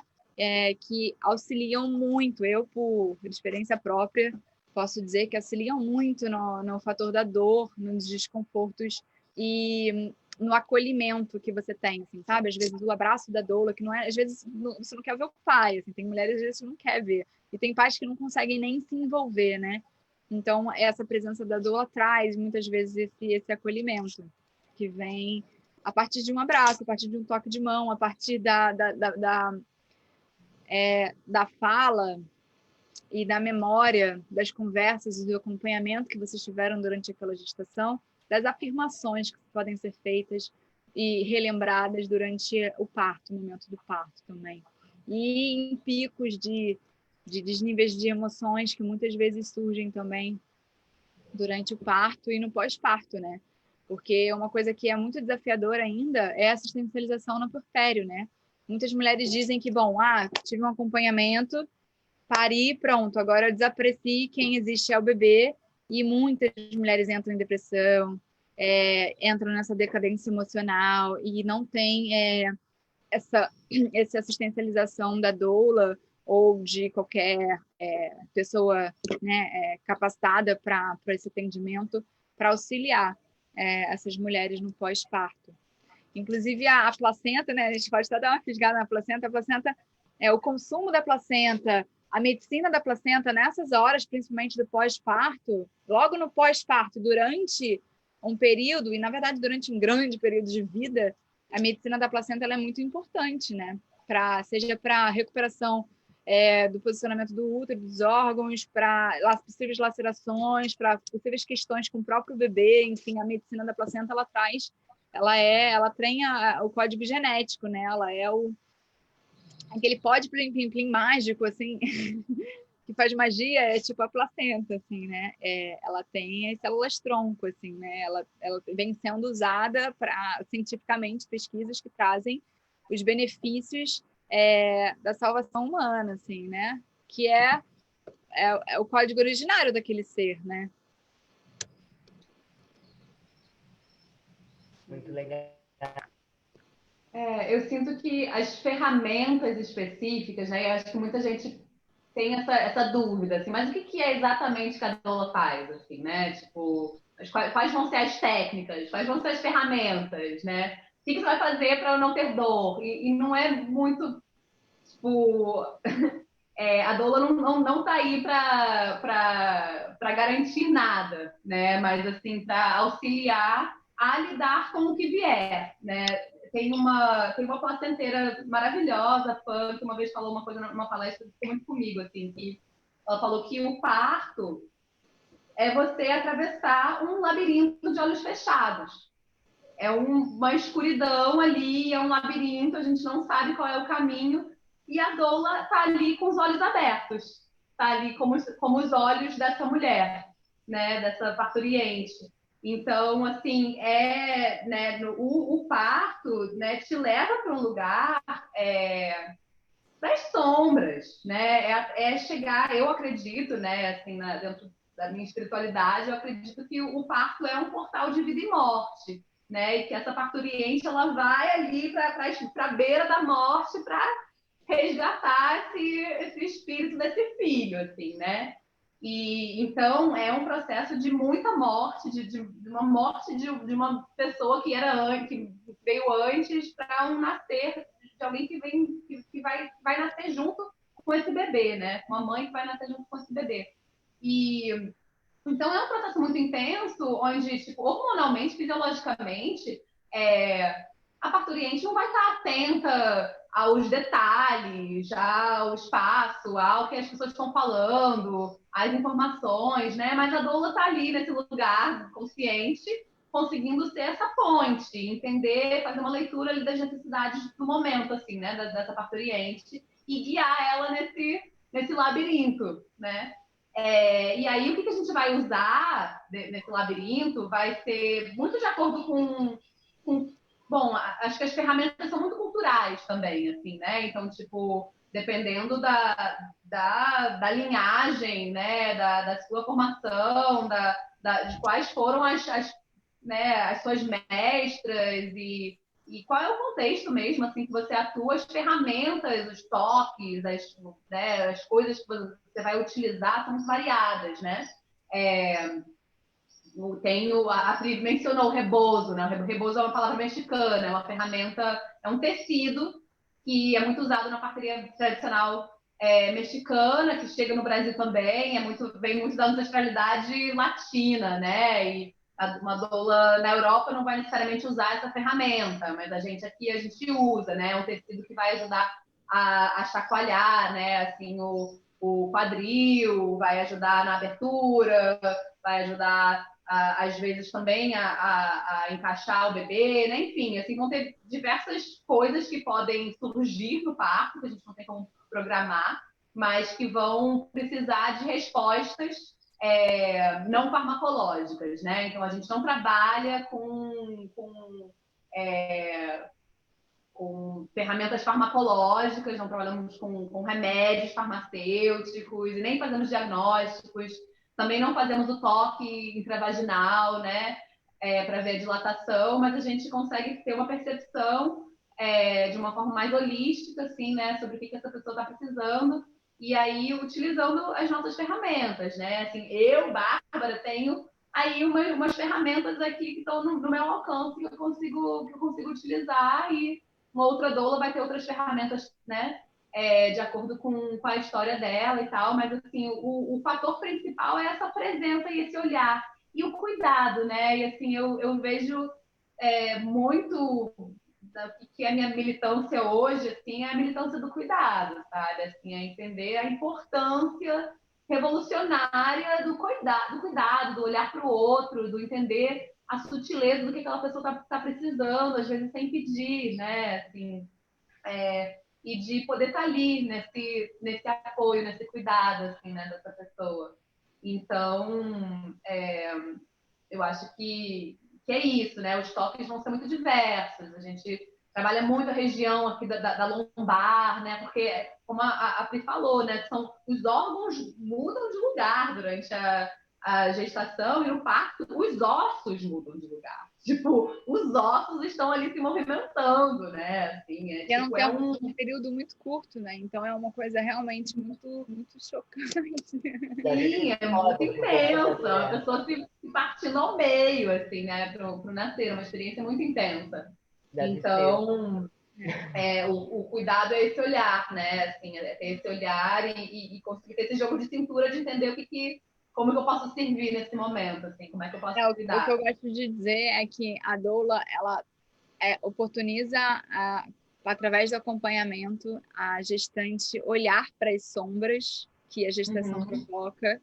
que auxiliam muito. Eu, por experiência própria, posso dizer que auxiliam muito no fator da dor, nos desconfortos e no acolhimento que você tem, assim, sabe? Às vezes o abraço da doula, que não é, às vezes você não quer ver o pai, assim, tem mulheres às vezes que não quer ver, e tem pais que não conseguem nem se envolver, né? Então essa presença da doula traz muitas vezes esse acolhimento que vem a partir de um abraço, a partir de um toque de mão, a partir da fala e da memória, das conversas e do acompanhamento que vocês tiveram durante aquela gestação, das afirmações que podem ser feitas e relembradas durante o parto, o momento do parto também. E em picos de desníveis de emoções que muitas vezes surgem também durante o parto e no pós-parto, né? Porque uma coisa que é muito desafiadora ainda é a assistencialização no puerpério, né? Muitas mulheres dizem que, bom, tive um acompanhamento, pari, pronto, agora eu desaprecie quem existe é o bebê, e muitas mulheres entram em depressão, entram nessa decadência emocional e não tem essa assistencialização da doula ou de qualquer pessoa, né, capacitada para esse atendimento, para auxiliar essas mulheres no pós-parto. Inclusive a placenta, né, a gente pode até dar uma fisgada na placenta, o consumo da placenta, a medicina da placenta nessas horas, principalmente do pós-parto, logo no pós-parto, durante um período, e na verdade durante um grande período de vida, a medicina da placenta ela é muito importante, né? Seja para recuperação do posicionamento do útero, dos órgãos, para possíveis lacerações, para possíveis questões com o próprio bebê, enfim, a medicina da placenta ela tem o código genético, né? Ela é aquele pode plim-plim-plim mágico, assim, que faz magia, é tipo a placenta, assim, né? Ela tem as células-tronco, assim, né? Ela vem sendo usada cientificamente, pesquisas que trazem os benefícios da salvação humana, assim, né? Que é o código originário daquele ser, né? Muito legal. Eu sinto que as ferramentas específicas, né? Eu acho que muita gente tem essa dúvida, assim, mas o que é exatamente que a doula faz, assim, né? Tipo, quais vão ser as técnicas, quais vão ser as ferramentas, né? O que você vai fazer para não ter dor? E não é muito, tipo, a doula não tá aí para garantir nada, né? Mas, assim, para auxiliar a lidar com o que vier, né? Tem uma placenteira maravilhosa, fã, que uma vez falou uma coisa numa palestra que ficou muito comigo, assim, que ela falou que o parto é você atravessar um labirinto de olhos fechados. É uma escuridão ali, é um labirinto, a gente não sabe qual é o caminho, e a doula está ali com os olhos abertos, está ali como os olhos dessa mulher, né, dessa parturiente. Então, assim, né, o parto, né, te leva para um lugar das sombras, né? Chegar, eu acredito, né, assim, dentro da minha espiritualidade, eu acredito que o parto é um portal de vida e morte, né? E que essa parturiente ela vai ali para a beira da morte para resgatar esse espírito desse filho, assim, né? E então é um processo de muita morte, de uma morte de uma pessoa que veio antes para um nascer de alguém que vai nascer junto com esse bebê, né? Uma mãe que vai nascer junto com esse bebê. E então é um processo muito intenso, onde, tipo, hormonalmente, fisiologicamente, a parturiente não vai estar atenta aos detalhes, ao espaço, ao que as pessoas estão falando, às informações, né? Mas a doula está ali nesse lugar consciente, conseguindo ser essa ponte, entender, fazer uma leitura ali das necessidades do momento, assim, né? Dessa parturiente e guiar ela nesse labirinto, né? E aí, o que a gente vai usar nesse labirinto vai ser muito de acordo com. Bom, acho que as ferramentas são muito culturais também, assim, né? Então, tipo, dependendo da linhagem, né? Da sua formação, de quais foram né, as suas mestras e qual é o contexto mesmo, assim, que você atua, as ferramentas, os toques, né, as coisas que você vai utilizar são variadas, né? A Pri mencionou o rebozo, né? O rebozo é uma palavra mexicana, é uma ferramenta, é um tecido que é muito usado na parteria tradicional mexicana, que chega no Brasil também, vem muito da ancestralidade latina, né? uma doula na Europa não vai necessariamente usar essa ferramenta, mas a gente aqui usa, né? É um tecido que vai ajudar a chacoalhar, né? Assim, o quadril, vai ajudar na abertura, vai ajudar às vezes também a encaixar o bebê, né? Enfim, assim, vão ter diversas coisas que podem surgir no parto, que a gente não tem como programar, mas que vão precisar de respostas não farmacológicas, né? Então, a gente não trabalha com ferramentas farmacológicas, não trabalhamos com remédios farmacêuticos, e nem fazemos diagnósticos, também não fazemos o toque intravaginal, né? Para ver a dilatação, mas a gente consegue ter uma percepção de uma forma mais holística, assim, né? Sobre o que essa pessoa está precisando, e aí utilizando as nossas ferramentas, né? Assim, eu, Bárbara, tenho aí umas ferramentas aqui que estão no meu alcance que eu consigo utilizar, e uma outra doula vai ter outras ferramentas, né? De acordo com a história dela e tal, mas assim, o fator principal é essa presença e esse olhar e o cuidado, né? E assim, eu vejo muito que é a minha militância hoje, assim, é a militância do cuidado, sabe? Assim, é entender a importância revolucionária do cuidado, do olhar para o outro, do entender a sutileza do que aquela pessoa está precisando, às vezes sem pedir, né? Assim, e de poder estar ali nesse apoio, nesse cuidado, assim, né, dessa pessoa. Então, eu acho que é isso, né? Os toques vão ser muito diversos. A gente trabalha muito a região aqui da lombar, né? Porque, como a Pri falou, né? Os órgãos mudam de lugar durante a gestação, e no parto os ossos mudam de lugar. Tipo, os ossos estão ali se movimentando, né? Assim, E é um período muito curto, né? Então é uma coisa realmente muito, muito chocante. Sim, é muito intensa. A pessoa se partindo ao meio, assim, né? Pro nascer, uma experiência muito intensa. Então, o cuidado é esse olhar, né? Assim, é ter esse olhar e conseguir ter esse jogo de cintura de entender como que eu posso servir nesse momento, assim, como é que eu posso cuidar. O que eu gosto de dizer é que a doula, ela oportuniza, através do acompanhamento, a gestante olhar para as sombras que a gestação provoca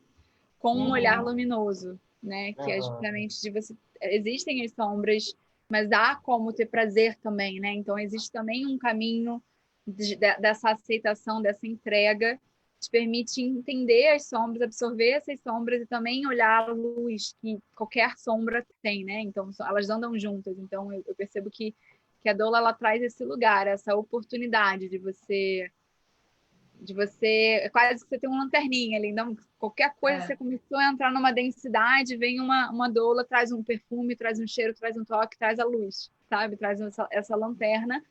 com um olhar luminoso, né? Que é justamente de você... Existem as sombras, mas há como ter prazer também, né? Então, existe também um caminho dessa aceitação, dessa entrega, te permite entender as sombras, absorver essas sombras e também olhar a luz que qualquer sombra tem, né? Então, elas andam juntas. Então, eu percebo que a doula, ela traz esse lugar, essa oportunidade de você quase que você tem uma lanterninha ali, então qualquer coisa você começou a entrar numa densidade, vem uma doula, traz um perfume, traz um cheiro, traz um toque, traz a luz, sabe? Traz essa lanterna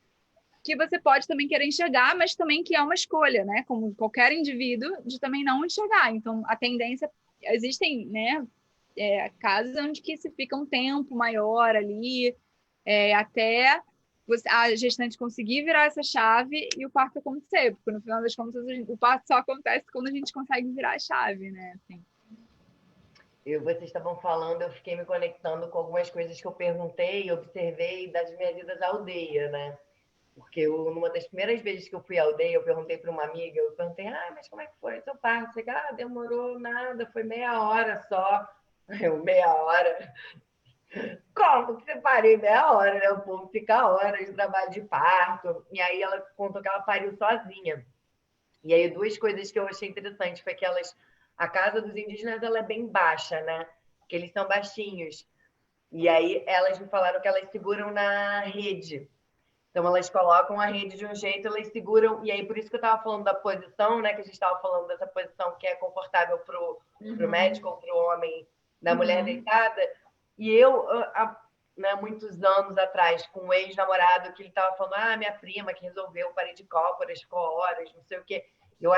que você pode também querer enxergar, mas também que é uma escolha, né? Como qualquer indivíduo, de também não enxergar. Então, a tendência... Existem, né, casos onde que se fica um tempo maior ali, até a gestante conseguir virar essa chave e o parto acontecer, porque no final das contas o parto só acontece quando a gente consegue virar a chave, né? Assim. Vocês estavam falando, eu fiquei me conectando com algumas coisas que eu perguntei e observei das minhas idas à aldeia, né? Porque numa das primeiras vezes que eu fui à aldeia, eu perguntei para uma amiga, mas como é que foi o seu parto? Você, demorou nada, foi meia hora só. Meia hora? Como que você parei meia hora, né? O povo fica horas de trabalho de parto. E aí ela contou que ela pariu sozinha. E aí duas coisas que eu achei interessante foi que a casa dos indígenas, ela é bem baixa, né? Porque eles são baixinhos. E aí elas me falaram que elas seguram na rede. Então elas colocam a rede de um jeito, elas seguram, e aí por isso que eu estava falando da posição, né? Que a gente estava falando dessa posição que é confortável para o médico ou para o homem, da mulher deitada. E eu, né, muitos anos atrás, com um ex-namorado, que ele estava falando, minha prima que resolveu, parei de cócoras, ficou horas, não sei o quê. Eu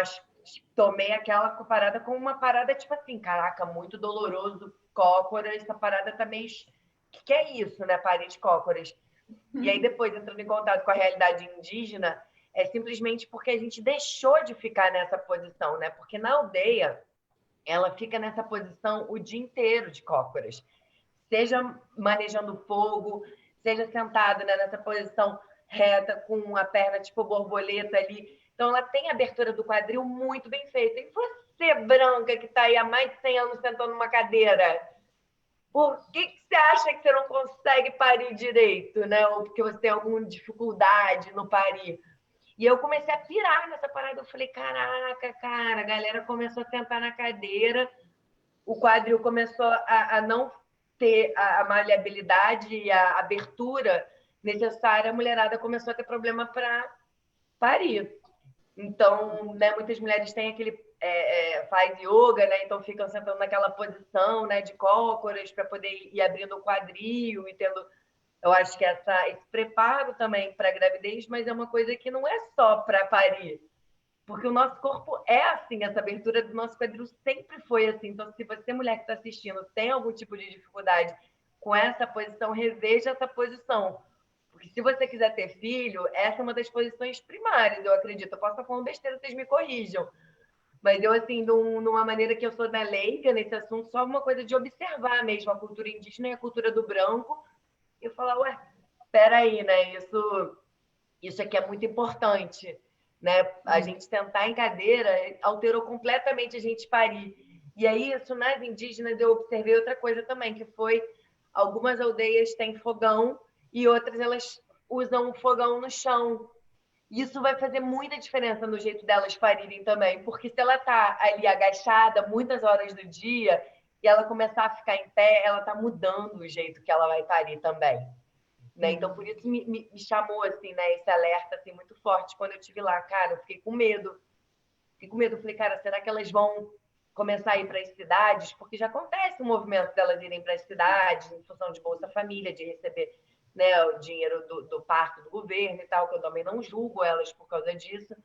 tomei aquela parada como uma parada, tipo assim, caraca, muito doloroso, cócoras, essa parada tá meio... O que é isso, né, parei de cócoras? E aí depois, entrando em contato com a realidade indígena, é simplesmente porque a gente deixou de ficar nessa posição, né? Porque na aldeia, ela fica nessa posição o dia inteiro de cócoras. seja manejando fogo, seja sentado, né, nessa posição reta, com a perna tipo borboleta ali. Então, ela tem a abertura do quadril muito bem feita. E você, branca, que está aí há mais de 100 anos sentando numa cadeira, por que você acha que você não consegue parir direito, né? Ou porque você tem alguma dificuldade no parir? E eu comecei a pirar nessa parada. Eu falei, caraca, cara, a galera começou a sentar na cadeira, o quadril começou a não ter a maleabilidade e a abertura necessária, a mulherada começou a ter problema para parir. Então, né, muitas mulheres têm aquele faz yoga, né? Então ficam sentando naquela posição, né, de cócoras para poder ir abrindo o quadril e tendo, eu acho que esse preparo também para a gravidez, mas é uma coisa que não é só para parir, porque o nosso corpo é assim, essa abertura do nosso quadril sempre foi assim. Então, se você, mulher que está assistindo, tem algum tipo de dificuldade com essa posição, reveja essa posição. Porque se você quiser ter filho, essa é uma das posições primárias, eu acredito. Eu posso estar falando besteira, vocês me corrijam. Mas eu, assim, numa maneira que eu sou da leiga nesse assunto, só uma coisa de observar mesmo a cultura indígena e a cultura do branco, e eu falar, ué, peraí, né? Isso aqui é muito importante, né? A gente sentar em cadeira alterou completamente a gente parir. E aí, isso nas indígenas, eu observei outra coisa também, que foi algumas aldeias têm fogão e outras elas usam o fogão no chão. Isso vai fazer muita diferença no jeito delas parirem também, porque se ela está ali agachada muitas horas do dia e ela começar a ficar em pé, ela está mudando o jeito que ela vai parir também. Né? Então, por isso me chamou assim, né, esse alerta assim, muito forte. Quando eu estive lá, cara, eu fiquei com medo. Eu falei, cara, será que elas vão começar a ir para as cidades? Porque já acontece o movimento delas irem para as cidades, em função de Bolsa Família, de receber, né, o dinheiro do parto do governo e tal, que eu também não julgo elas por causa disso.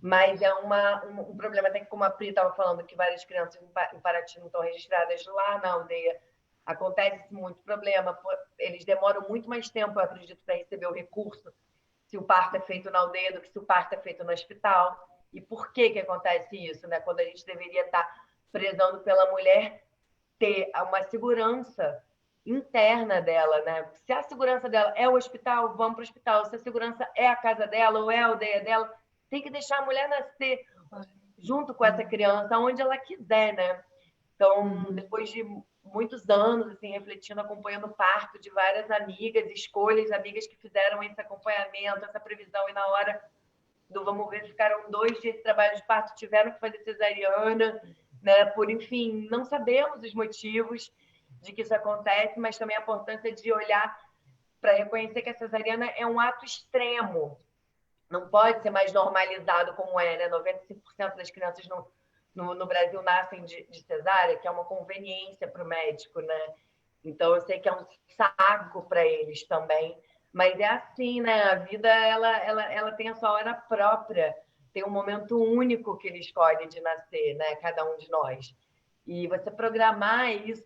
Mas é um problema, até que como a Pri estava falando, que várias crianças em Paraty não estão registradas lá na aldeia. Acontece muito problema, eles demoram muito mais tempo, eu acredito, para receber o recurso, se o parto é feito na aldeia do que se o parto é feito no hospital. E por que acontece isso, né? Quando a gente deveria estar prezando pela mulher ter uma segurança interna dela, né? Se a segurança dela é o hospital, vamos para o hospital. Se a segurança é a casa dela ou é a aldeia dela, tem que deixar a mulher nascer junto com essa criança, onde ela quiser, né? Então, depois de muitos anos, assim, refletindo, acompanhando o parto de várias amigas, escolhas, amigas que fizeram esse acompanhamento, essa previsão, e na hora do vamos ver, ficaram 2 dias de trabalho de parto, tiveram que fazer cesariana, né? Por, enfim, não sabemos os motivos de que isso acontece, mas também a importância de olhar para reconhecer que a cesariana é um ato extremo, não pode ser mais normalizado como é, né? 95% das crianças no Brasil nascem de cesárea, que é uma conveniência para o médico, né? Então, eu sei que é um saco para eles também, mas é assim, né? A vida, ela tem a sua hora própria, tem um momento único que ele escolhe de nascer, né? Cada um de nós. E você programar isso,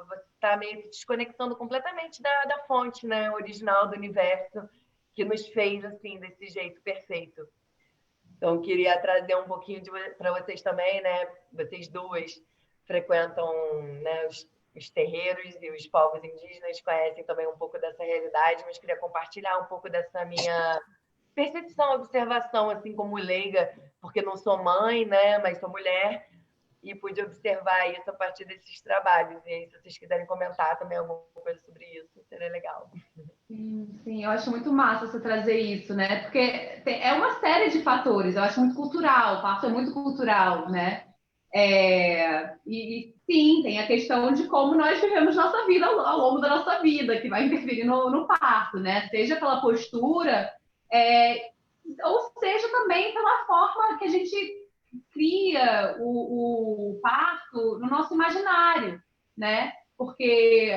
você está meio que desconectando completamente da fonte, né? Original do universo, que nos fez, assim, desse jeito perfeito. Então, queria trazer um pouquinho para vocês também, né? Vocês duas frequentam, né, os terreiros e os povos indígenas, conhecem também um pouco dessa realidade, mas queria compartilhar um pouco dessa minha percepção, observação, assim como leiga, porque não sou mãe, né? Mas sou mulher e pude observar isso a partir desses trabalhos. E aí, se vocês quiserem comentar também alguma coisa sobre isso, seria legal. Sim, eu acho muito massa você trazer isso, né? Porque é uma série de fatores, eu acho muito cultural, o parto é muito cultural, né? E sim, tem a questão de como nós vivemos nossa vida ao longo da nossa vida, que vai interferir no parto, né? Seja pela postura, ou seja também pela forma que a gente cria o parto no nosso imaginário, né? Porque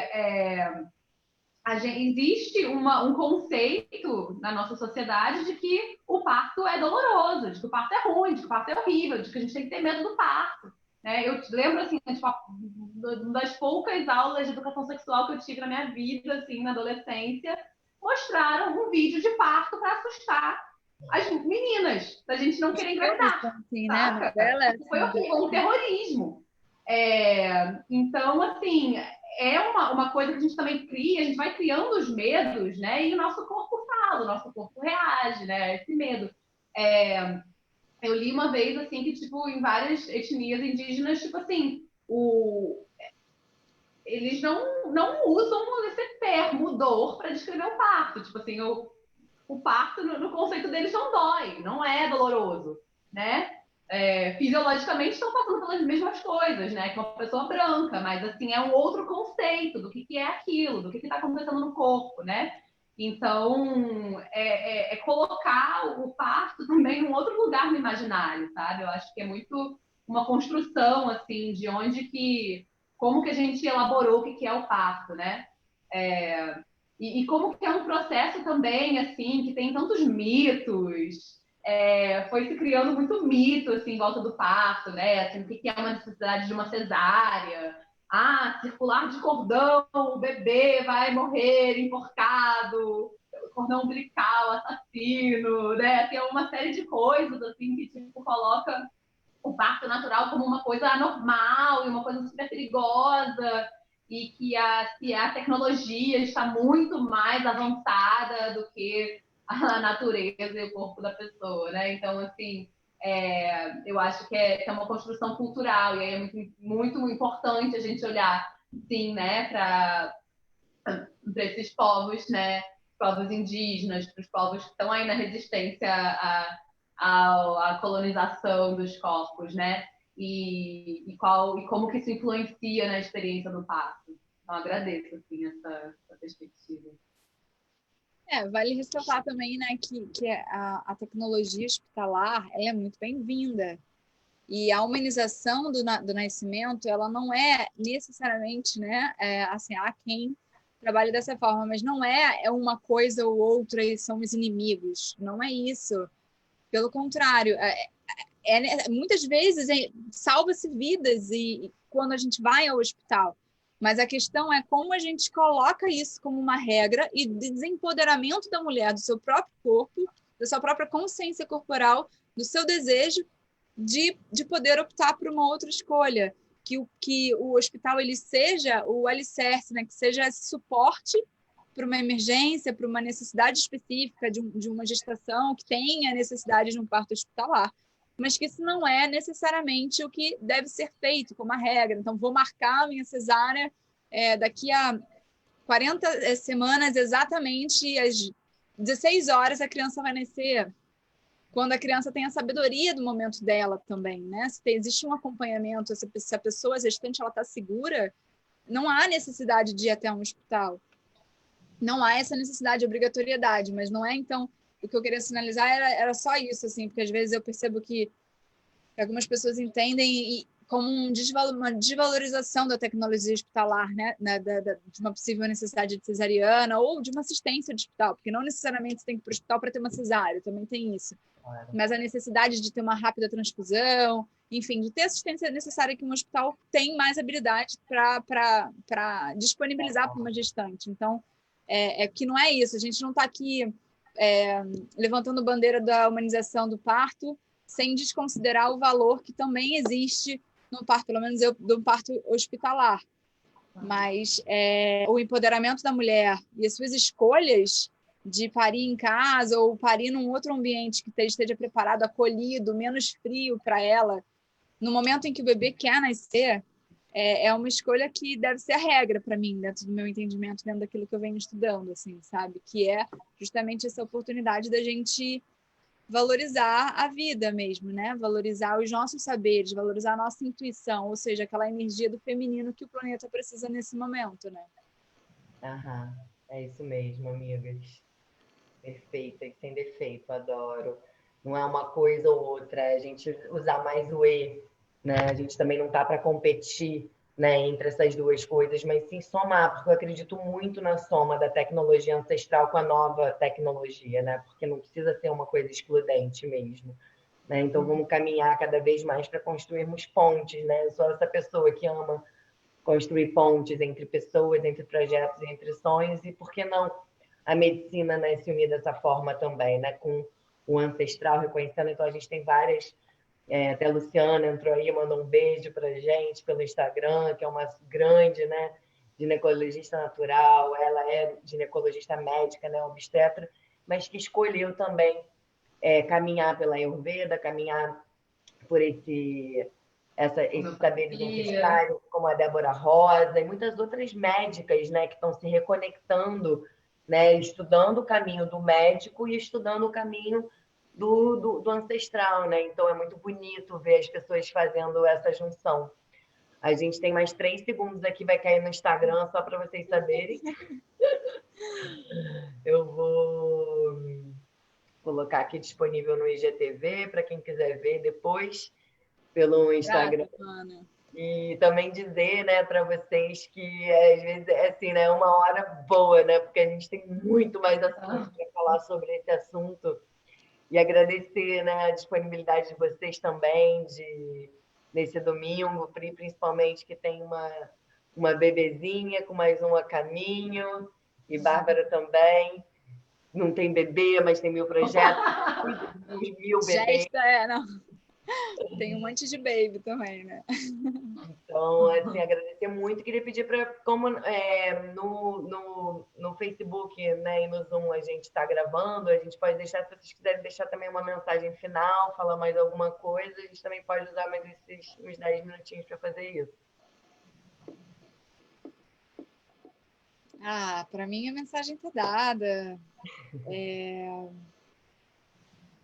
existe um conceito na nossa sociedade de que o parto é doloroso, de que o parto é ruim, de que o parto é horrível, de que a gente tem que ter medo do parto. Né? Eu lembro, assim, tipo, uma das poucas aulas de educação sexual que eu tive na minha vida, assim, na adolescência, mostraram um vídeo de parto para assustar as meninas, da gente não querer engravidar. Assim, né? Foi horrível, um terrorismo. Então, assim, é uma coisa que a gente também cria, a gente vai criando os medos, né? E o nosso corpo fala, o nosso corpo reage, né? Esse medo. Eu li uma vez, assim, que, tipo, em várias etnias indígenas, tipo assim, eles não usam esse termo dor para descrever o parto. Tipo assim, o parto, no conceito deles, não dói, não é doloroso, né? Fisiologicamente estão passando pelas mesmas coisas, né? Que uma pessoa branca, mas assim, é um outro conceito do que é aquilo, do que está acontecendo no corpo, né? Então, é colocar o parto também em um outro lugar no imaginário, sabe? Eu acho que é muito uma construção, assim, de como que a gente elaborou o que é o parto, né? E como que é um processo também, assim, que tem tantos mitos, foi se criando muito mito, assim, em volta do parto, né? Assim, o que é uma necessidade de uma cesárea? Ah, circular de cordão, o bebê vai morrer enforcado, cordão umbilical, assassino, né? Tem uma série de coisas, assim, que, tipo, coloca o parto natural como uma coisa anormal e uma coisa super perigosa e que a tecnologia está muito mais avançada do que a natureza e o corpo da pessoa, né? Então, assim, eu acho que é uma construção cultural e aí é muito, muito importante a gente olhar, sim, né, para esses povos, né, povos indígenas, para os povos que estão aí na resistência à colonização dos corpos, né? E como que isso influencia na experiência do parto. Então, agradeço, assim, essa perspectiva. Vale ressaltar também, né, que a tecnologia hospitalar ela é muito bem-vinda. E a humanização do nascimento, ela não é necessariamente, né, assim, há quem trabalhe dessa forma, mas não é uma coisa ou outra e são os inimigos. Não é isso. Pelo contrário, muitas vezes salva-se vidas e quando a gente vai ao hospital. Mas a questão é como a gente coloca isso como uma regra e de desempoderamento da mulher, do seu próprio corpo, da sua própria consciência corporal, do seu desejo de poder optar por uma outra escolha. Que o hospital ele seja o alicerce, né? Que seja esse suporte para uma emergência, para uma necessidade específica de uma gestação que tenha necessidade de um parto hospitalar, mas que isso não é necessariamente o que deve ser feito como a regra. Então, vou marcar a minha cesárea daqui a 40 semanas, exatamente às 16 horas a criança vai nascer. Quando a criança tem a sabedoria do momento dela também, né? Se existe um acompanhamento, se a pessoa gestante ela está segura, não há necessidade de ir até um hospital. Não há essa necessidade de obrigatoriedade, mas não é, então, o que eu queria sinalizar era só isso, assim, porque às vezes eu percebo que algumas pessoas entendem como uma desvalorização da tecnologia hospitalar, né? De uma possível necessidade de cesariana ou de uma assistência de hospital, porque não necessariamente você tem que ir para o hospital para ter uma cesárea, também tem isso. Claro. Mas a necessidade de ter uma rápida transfusão, enfim, de ter a assistência necessária que um hospital tem mais habilidade para disponibilizar para uma gestante. Então, que não é isso, a gente não está aqui levantando bandeira da humanização do parto sem desconsiderar o valor que também existe no parto, pelo menos do parto hospitalar. Mas o empoderamento da mulher e as suas escolhas de parir em casa ou parir num outro ambiente que esteja preparado, acolhido, menos frio para ela, no momento em que o bebê quer nascer, é uma escolha que deve ser a regra para mim, dentro do meu entendimento, dentro daquilo que eu venho estudando, assim, sabe? Que é justamente essa oportunidade da gente valorizar a vida mesmo, né? Valorizar os nossos saberes, valorizar a nossa intuição, ou seja, aquela energia do feminino que o planeta precisa nesse momento, né? Aham, é isso mesmo, amigas. Perfeita e sem defeito, adoro. Não é uma coisa ou outra, é a gente usar mais o E, né? A gente também não tá para competir, né, entre essas duas coisas, mas sim somar, porque eu acredito muito na soma da tecnologia ancestral com a nova tecnologia, né? Porque não precisa ser uma coisa excludente mesmo, né? Então vamos caminhar cada vez mais para construirmos pontes, né? Eu sou essa pessoa que ama construir pontes entre pessoas, entre projetos, entre sonhos, e por que não a medicina, né, se unir dessa forma também, né, com o ancestral reconhecendo. Então a gente tem várias, até a Luciana entrou aí, mandou um beijo para a gente pelo Instagram, que é uma grande, né, ginecologista natural, ela é ginecologista médica, né, obstetra, mas que escolheu também caminhar pela Ayurveda, caminhar por esse saber identitário, como a Débora Rosa e muitas outras médicas, né, que estão se reconectando, né, estudando o caminho do médico e estudando o caminho do ancestral, né? Então é muito bonito ver as pessoas fazendo essa junção. A gente tem mais 3 segundos aqui, vai cair no Instagram, só para vocês saberem. Eu vou colocar aqui disponível no IGTV para quem quiser ver depois pelo Instagram. E também dizer, né, para vocês que às vezes é assim, né, uma hora boa, né, porque a gente tem muito mais assunto para falar sobre esse assunto. E agradecer, né, a disponibilidade de vocês também nesse domingo, principalmente que tem uma bebezinha com mais um a caminho, e Bárbara também. Não tem bebê, mas tem 1000 projetos. 1000 bebês. Não. Tem um monte de baby também, né? Então, assim, agradecer muito. Queria pedir para, como no Facebook, né, e no Zoom a gente está gravando, a gente pode deixar, se vocês quiserem deixar também uma mensagem final, falar mais alguma coisa, a gente também pode usar mais uns 10 minutinhos para fazer isso. Para mim a mensagem está dada.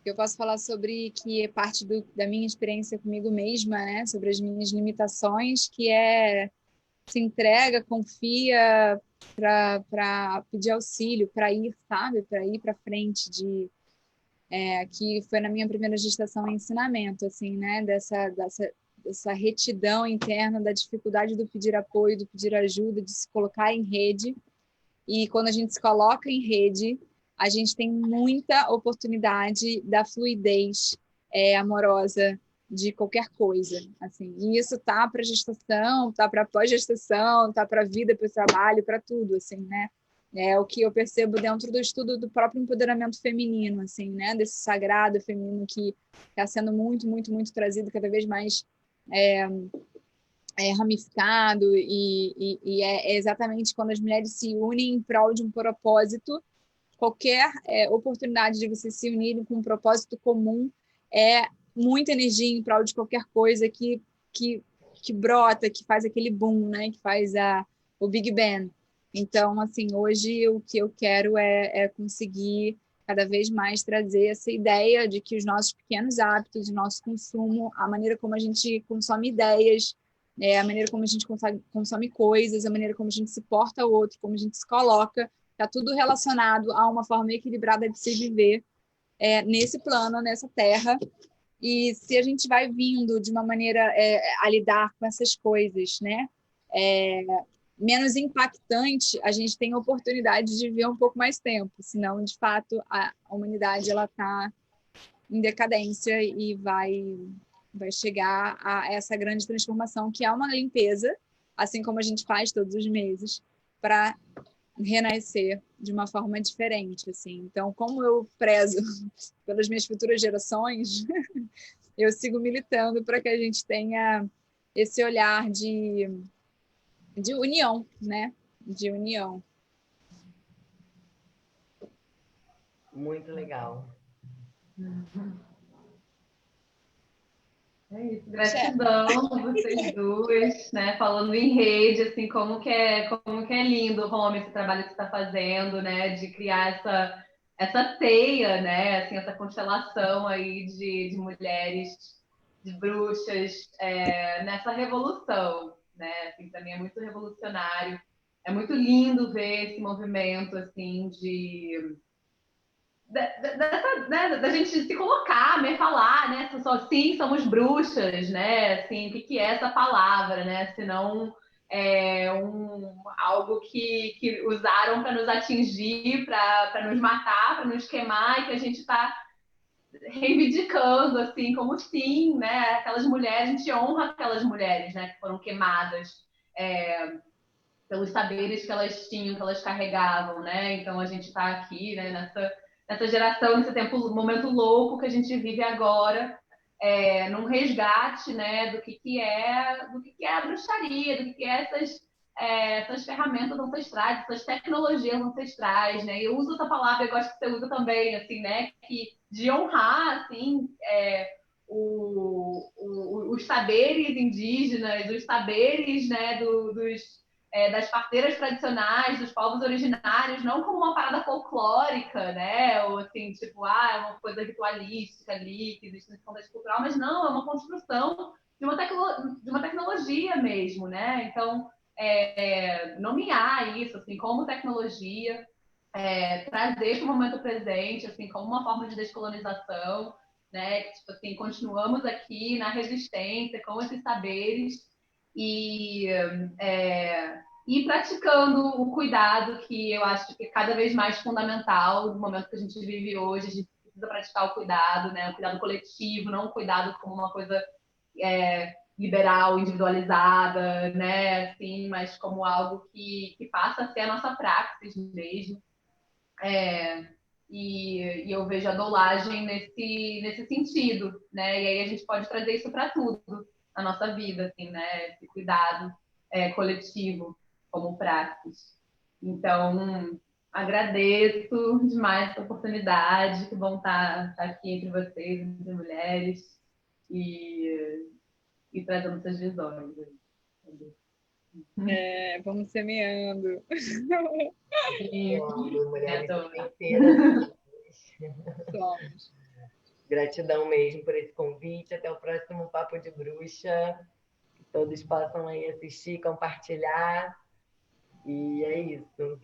Eu posso falar sobre que é parte da minha experiência comigo mesma, né? Sobre as minhas limitações, que se entrega, confia para pedir auxílio, para ir, sabe? Para ir para frente que foi na minha primeira gestação e ensinamento, assim, né? Dessa retidão interna, da dificuldade do pedir apoio, do pedir ajuda, de se colocar em rede. E quando a gente se coloca em rede, a gente tem muita oportunidade da fluidez amorosa de qualquer coisa, assim. E isso tá para gestação, tá para pós-gestação, tá para vida, para o trabalho, para tudo, assim, né? É o que eu percebo dentro do estudo do próprio empoderamento feminino, assim, né? Desse sagrado feminino que está sendo muito, muito, muito trazido cada vez mais ramificado e é exatamente quando as mulheres se unem em prol de um propósito. Qualquer oportunidade de vocês se unirem com um propósito comum é muita energia em prol de qualquer coisa que brota, que faz aquele boom, né? Que faz o Big Bang. Então, assim, hoje o que eu quero é conseguir cada vez mais trazer essa ideia de que os nossos pequenos hábitos, o nosso consumo, a maneira como a gente consome ideias, a maneira como a gente consome coisas, a maneira como a gente se porta ao outro, como a gente se coloca, está tudo relacionado a uma forma equilibrada de se viver nesse plano, nessa terra. E se a gente vai vindo de uma maneira a lidar com essas coisas, né? Menos impactante, a gente tem a oportunidade de viver um pouco mais tempo. Senão, de fato, a humanidade está em decadência e vai chegar a essa grande transformação, que é uma limpeza, assim como a gente faz todos os meses, para renascer de uma forma diferente, assim. Então, como eu prezo pelas minhas futuras gerações, eu sigo militando para que a gente tenha esse olhar de união, né? De união. Muito legal. É isso, gratidão a vocês duas, né? Falando em rede, assim, como que é lindo, Roma, esse trabalho que você está fazendo, né? De criar essa teia, né? Assim, essa constelação aí de mulheres, de bruxas, nessa revolução, né? Assim, para mim é muito revolucionário. É muito lindo ver esse movimento, assim, da gente se colocar, né, falar, né, sim, somos bruxas, né, assim, o que é essa palavra, né, senão algo que usaram para nos atingir, para nos matar, para nos queimar, e que a gente está reivindicando, assim, como sim, né, aquelas mulheres, a gente honra aquelas mulheres, né, que foram queimadas pelos saberes que elas tinham, que elas carregavam, né, então a gente está aqui, né, nessa geração, nesse momento louco que a gente vive agora, num resgate, né, do que é a bruxaria, do que é suas ferramentas ancestrais, suas tecnologias ancestrais, né? Eu uso essa palavra, eu gosto que você usa também, assim, né? De honrar, assim, os saberes indígenas, os saberes, né, das parteiras tradicionais, dos povos originários, não como uma parada folclórica, né? Ou assim, tipo, é uma coisa ritualística ali, que existe no contexto cultural, mas não, é uma construção de uma tecnologia mesmo, né? Então, nomear isso assim, como tecnologia, trazer para o momento presente, assim, como uma forma de descolonização, né? Que, tipo assim, continuamos aqui na resistência com esses saberes e, e praticando o cuidado, que eu acho que é cada vez mais fundamental no momento que a gente vive hoje. A gente precisa praticar o cuidado, né? O cuidado coletivo, não o cuidado como uma coisa liberal, individualizada, né? Assim, mas como algo que passa a ser a nossa praxis mesmo. E eu vejo a dolagem nesse sentido, né? E aí a gente pode trazer isso para tudo na nossa vida, assim, né? Esse cuidado coletivo como praxis. Então, agradeço demais essa oportunidade, que bom estar aqui entre vocês, entre mulheres, e trazendo essas visões. Vamos semeando. Mulheres inteiras. Somos. Gratidão mesmo por esse convite. Até o próximo Papo de Bruxa. Que todos possam aí assistir, compartilhar. E é isso.